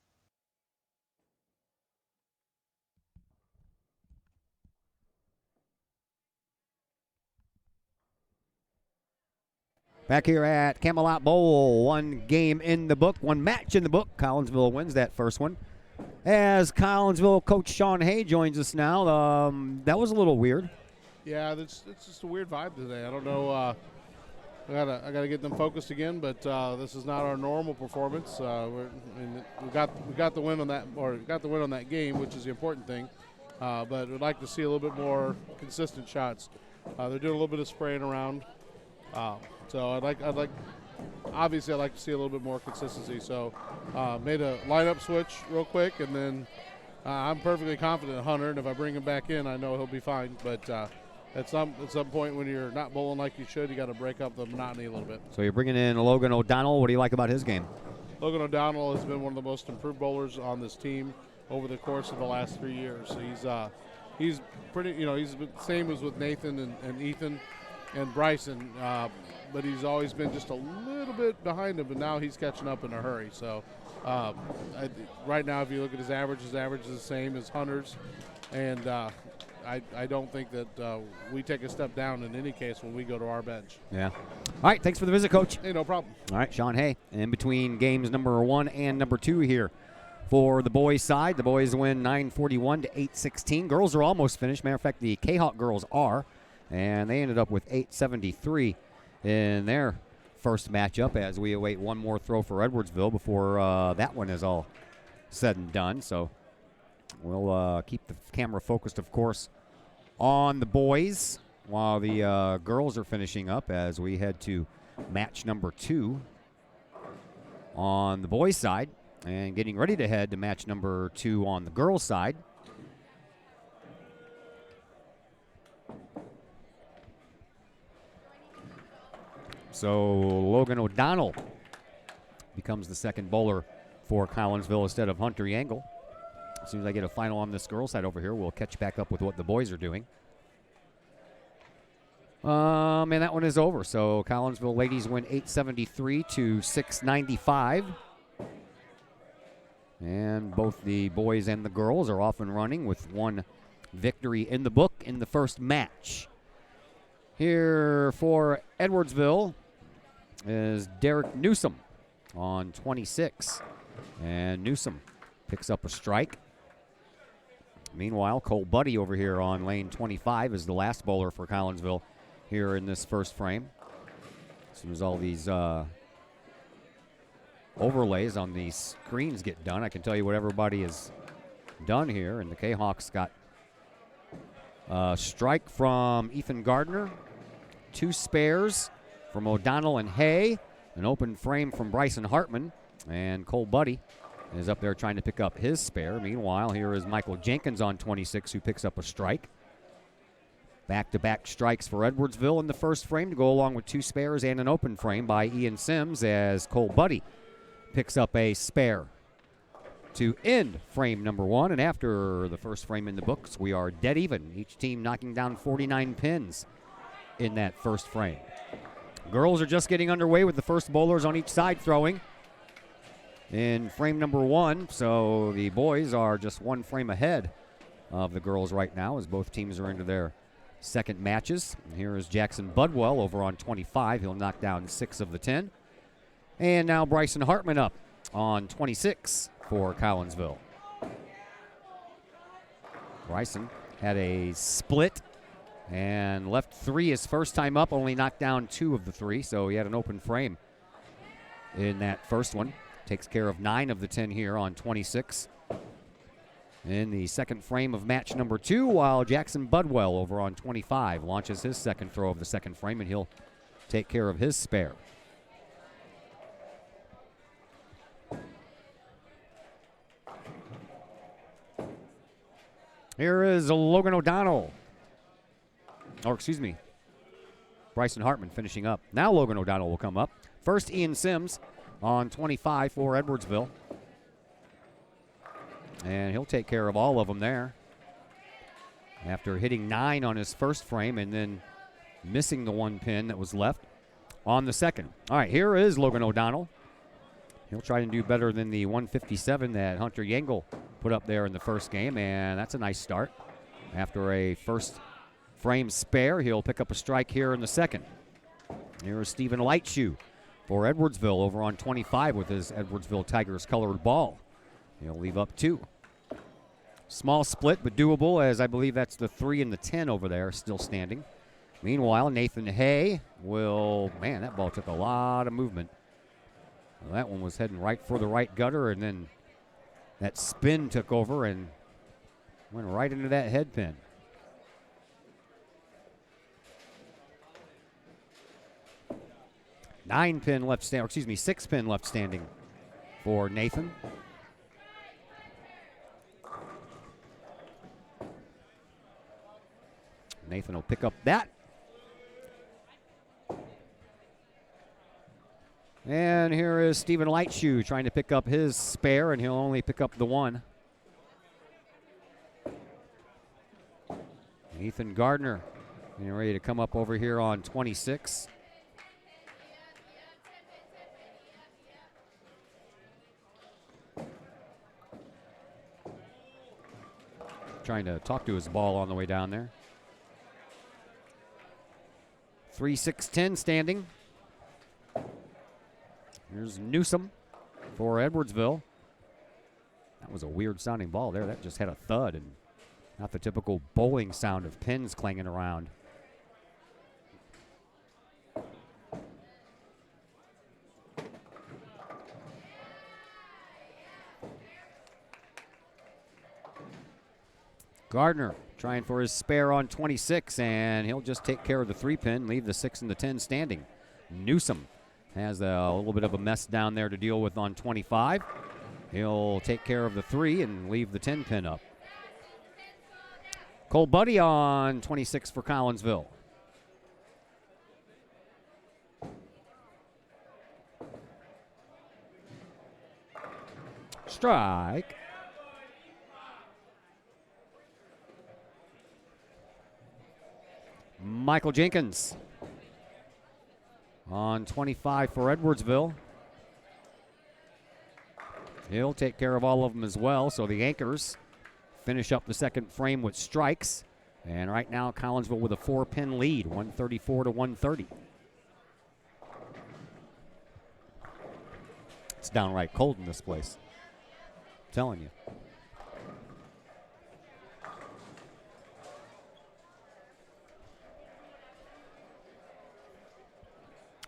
Back here at Camelot Bowl, one game in the book, one match in the book. Collinsville wins that first one. As Collinsville coach Sean Hay joins us now, that was a little weird. Yeah, it's just a weird vibe today. I don't know. I gotta get them focused again, but this is not our normal performance. We got the win on that game, which is the important thing. But we'd like to see a little bit more consistent shots. They're doing a little bit of spraying around. So I'd like to see a little bit more consistency. So made a lineup switch real quick, and then I'm perfectly confident in Hunter, and if I bring him back in, I know he'll be fine. But at some point when you're not bowling like you should, you got to break up the monotony a little bit. So you're bringing in Logan O'Donnell. What do you like about his game? Logan O'Donnell has been one of the most improved bowlers on this team over the course of the last 3 years. So he's pretty, he's been same as with Nathan and Ethan and Bryson, but he's always been just a little bit behind him, but now he's catching up in a hurry. So right now, if you look at his average is the same as Hunter's, and I don't think that we take a step down in any case when we go to our bench. Yeah. All right, thanks for the visit, Coach. Hey, no problem. All right, Sean Hay, in between games number 1 and number 2 here for the boys' side. The boys win 941 to 816. Girls are almost finished. Matter of fact, the Kahok girls are, and they ended up with 873 in their first matchup as we await one more throw for Edwardsville before that one is all said and done. So we'll keep the camera focused, of course, on the boys while the girls are finishing up as we head to match number 2 on the boys' side and getting ready to head to match number 2 on the girls' side. So Logan O'Donnell becomes the second bowler for Collinsville instead of Hunter Yangle. As soon as I get a final on this girls' side over here, we'll catch back up with what the boys are doing. And that one is over. So Collinsville ladies win 873 to 695. And both the boys and the girls are off and running with one victory in the book in the first match. Here for Edwardsville is Derek Newsom on 26. And Newsom picks up a strike. Meanwhile, Cole Buddy over here on lane 25 is the last bowler for Collinsville here in this first frame. As soon as all these overlays on the screens get done, I can tell you what everybody has done here. And the Kahawks got a strike from Ethan Gardner, 2 spares from O'Donnell and Hay, an open frame from Bryson Hartman, and Cole Buddy is up there trying to pick up his spare. Meanwhile, here is Michael Jenkins on 26 who picks up a strike. Back-to-back strikes for Edwardsville in the first frame to go along with 2 spares and an open frame by Ian Sims as Cole Buddy picks up a spare to end frame number 1. And after the first frame in the books, we are dead even. Each team knocking down 49 pins in that first frame. Girls are just getting underway with the first bowlers on each side throwing in frame number 1. So the boys are just 1 frame ahead of the girls right now as both teams are into their second matches. And here is Jackson Budwell over on 25. He'll knock down 6 of the 10. And now Bryson Hartman up on 26 for Collinsville. Bryson had a split and left 3 his first time up, only knocked down 2 of the 3, so he had an open frame in that first one. Takes care of 9 of the 10 here on 26. In the second frame of match number 2, while Jackson Budwell over on 25 launches his second throw of the second frame, and he'll take care of his spare. Here is Logan O'Donnell. Or excuse me, Bryson Hartman finishing up. Now Logan O'Donnell will come up. First, Ian Sims on 25 for Edwardsville. And he'll take care of all of them there. After hitting 9 on his first frame and then missing the 1 pin that was left on the second. All right, here is Logan O'Donnell. He'll try to do better than the 157 that Hunter Yengel put up there in the first game, and that's a nice start. After a first frame spare, he'll pick up a strike here in the second. Here is Stephen Lightshoe for Edwardsville over on 25 with his Edwardsville Tigers colored ball. He'll leave up 2. Small split, but doable, as I believe that's the 3 and the 10 over there still standing. Meanwhile, Nathan Hay will, man, that ball took a lot of movement. Well, that one was heading right for the right gutter, and then that spin took over and went right into that head pin. Six pin left standing for Nathan. Nathan will pick up that. And here is Stephen Lightshoe trying to pick up his spare, and he'll only pick up the 1. Ethan Gardner getting ready to come up over here on 26. Trying to talk to his ball on the way down there. 3-6-10 standing. Here's Newsom for Edwardsville. That was a weird sounding ball there. That just had a thud and not the typical bowling sound of pins clanging around. Gardner trying for his spare on 26, and he'll just take care of the 3 pin, leave the 6 and the 10 standing. Newsom has a little bit of a mess down there to deal with on 25. He'll take care of the 3 and leave the 10 pin up. Cole Buddy on 26 for Collinsville. Strike. Michael Jenkins on 25 for Edwardsville. He'll take care of all of them as well. So the Anchors finish up the second frame with strikes. And right now, Collinsville with a 4-pin lead, 134 to 130. It's downright cold in this place. I'm telling you.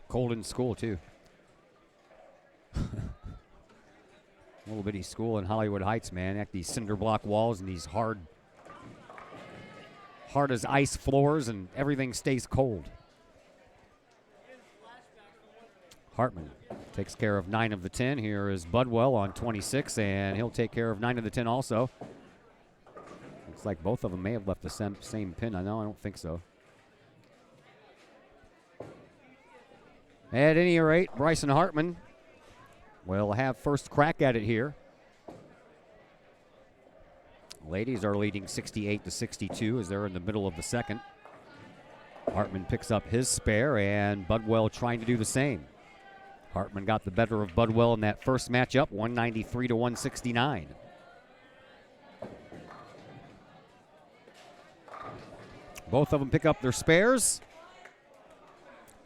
Cold in school, too. Little bitty school in Hollywood Heights, man. At these cinder block walls and these hard as ice floors, and everything stays cold. Hartman takes care of 9 of the 10. Here is Budwell on 26, and he'll take care of 9 of the 10 also. Looks like both of them may have left the same pin. I don't think so. At any rate, Bryson Hartman will have first crack at it here. Ladies are leading 68-62 as they're in the middle of the second. Hartman picks up his spare, and Budwell trying to do the same. Hartman got the better of Budwell in that first matchup, 193-169. Both of them pick up their spares.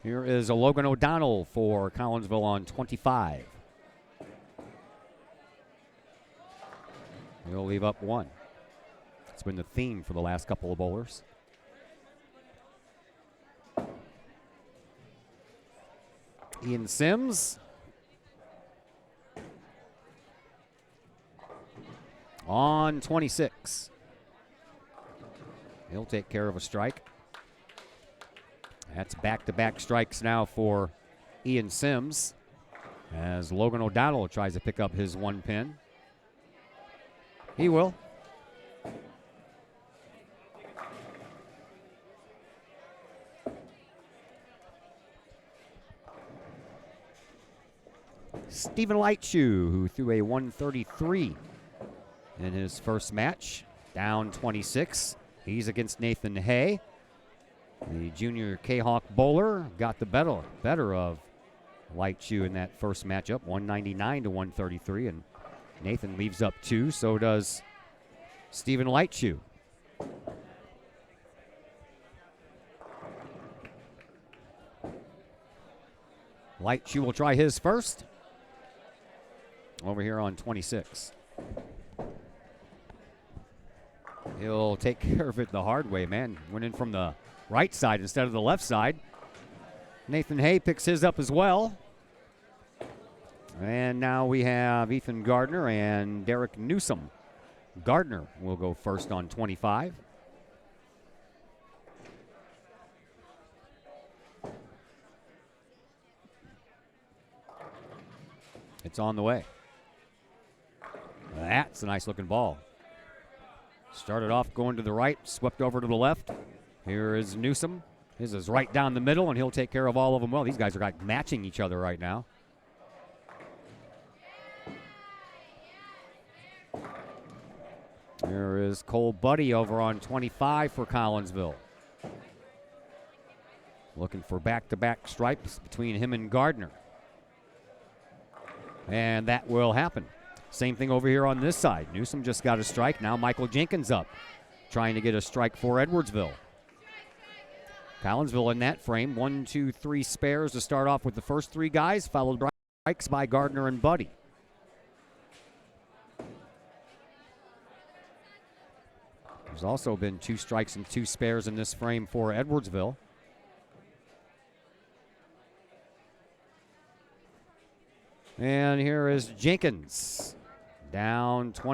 Here is a Logan O'Donnell for Collinsville on 25. He'll leave up 1. It's been the theme for the last couple of bowlers. Ian Sims on 26. He'll take care of a strike. That's back-to-back strikes now for Ian Sims as Logan O'Donnell tries to pick up his 1 pin. He will. Stephen Lightshoe, who threw a 133 in his first match, down 26. He's against Nathan Hay. The junior Kahok bowler got the better of Lightshoe in that first matchup, 199-133, and Nathan leaves up 2. So does Stephen Lightshoe. Lightshoe will try his first. Over here on 26. He'll take care of it the hard way, man. Went in from the right side instead of the left side. Nathan Hay picks his up as well. And now we have Ethan Gardner and Derek Newsom. Gardner will go first on 25. It's on the way. That's a nice looking ball. Started off going to the right, swept over to the left. Here is Newsom. His is right down the middle, and he'll take care of all of them well. These guys are like matching each other right now. There is Cole Buddy over on 25 for Collinsville. Looking for back-to-back stripes between him and Gardner. And that will happen. Same thing over here on this side. Newsom just got a strike. Now Michael Jenkins up, trying to get a strike for Edwardsville. Collinsville in that frame. 1, 2, 3 spares to start off with the first 3 guys, followed by strikes by Gardner and Buddy. There's also been 2 strikes and 2 spares in this frame for Edwardsville. And here is Jenkins, down 20.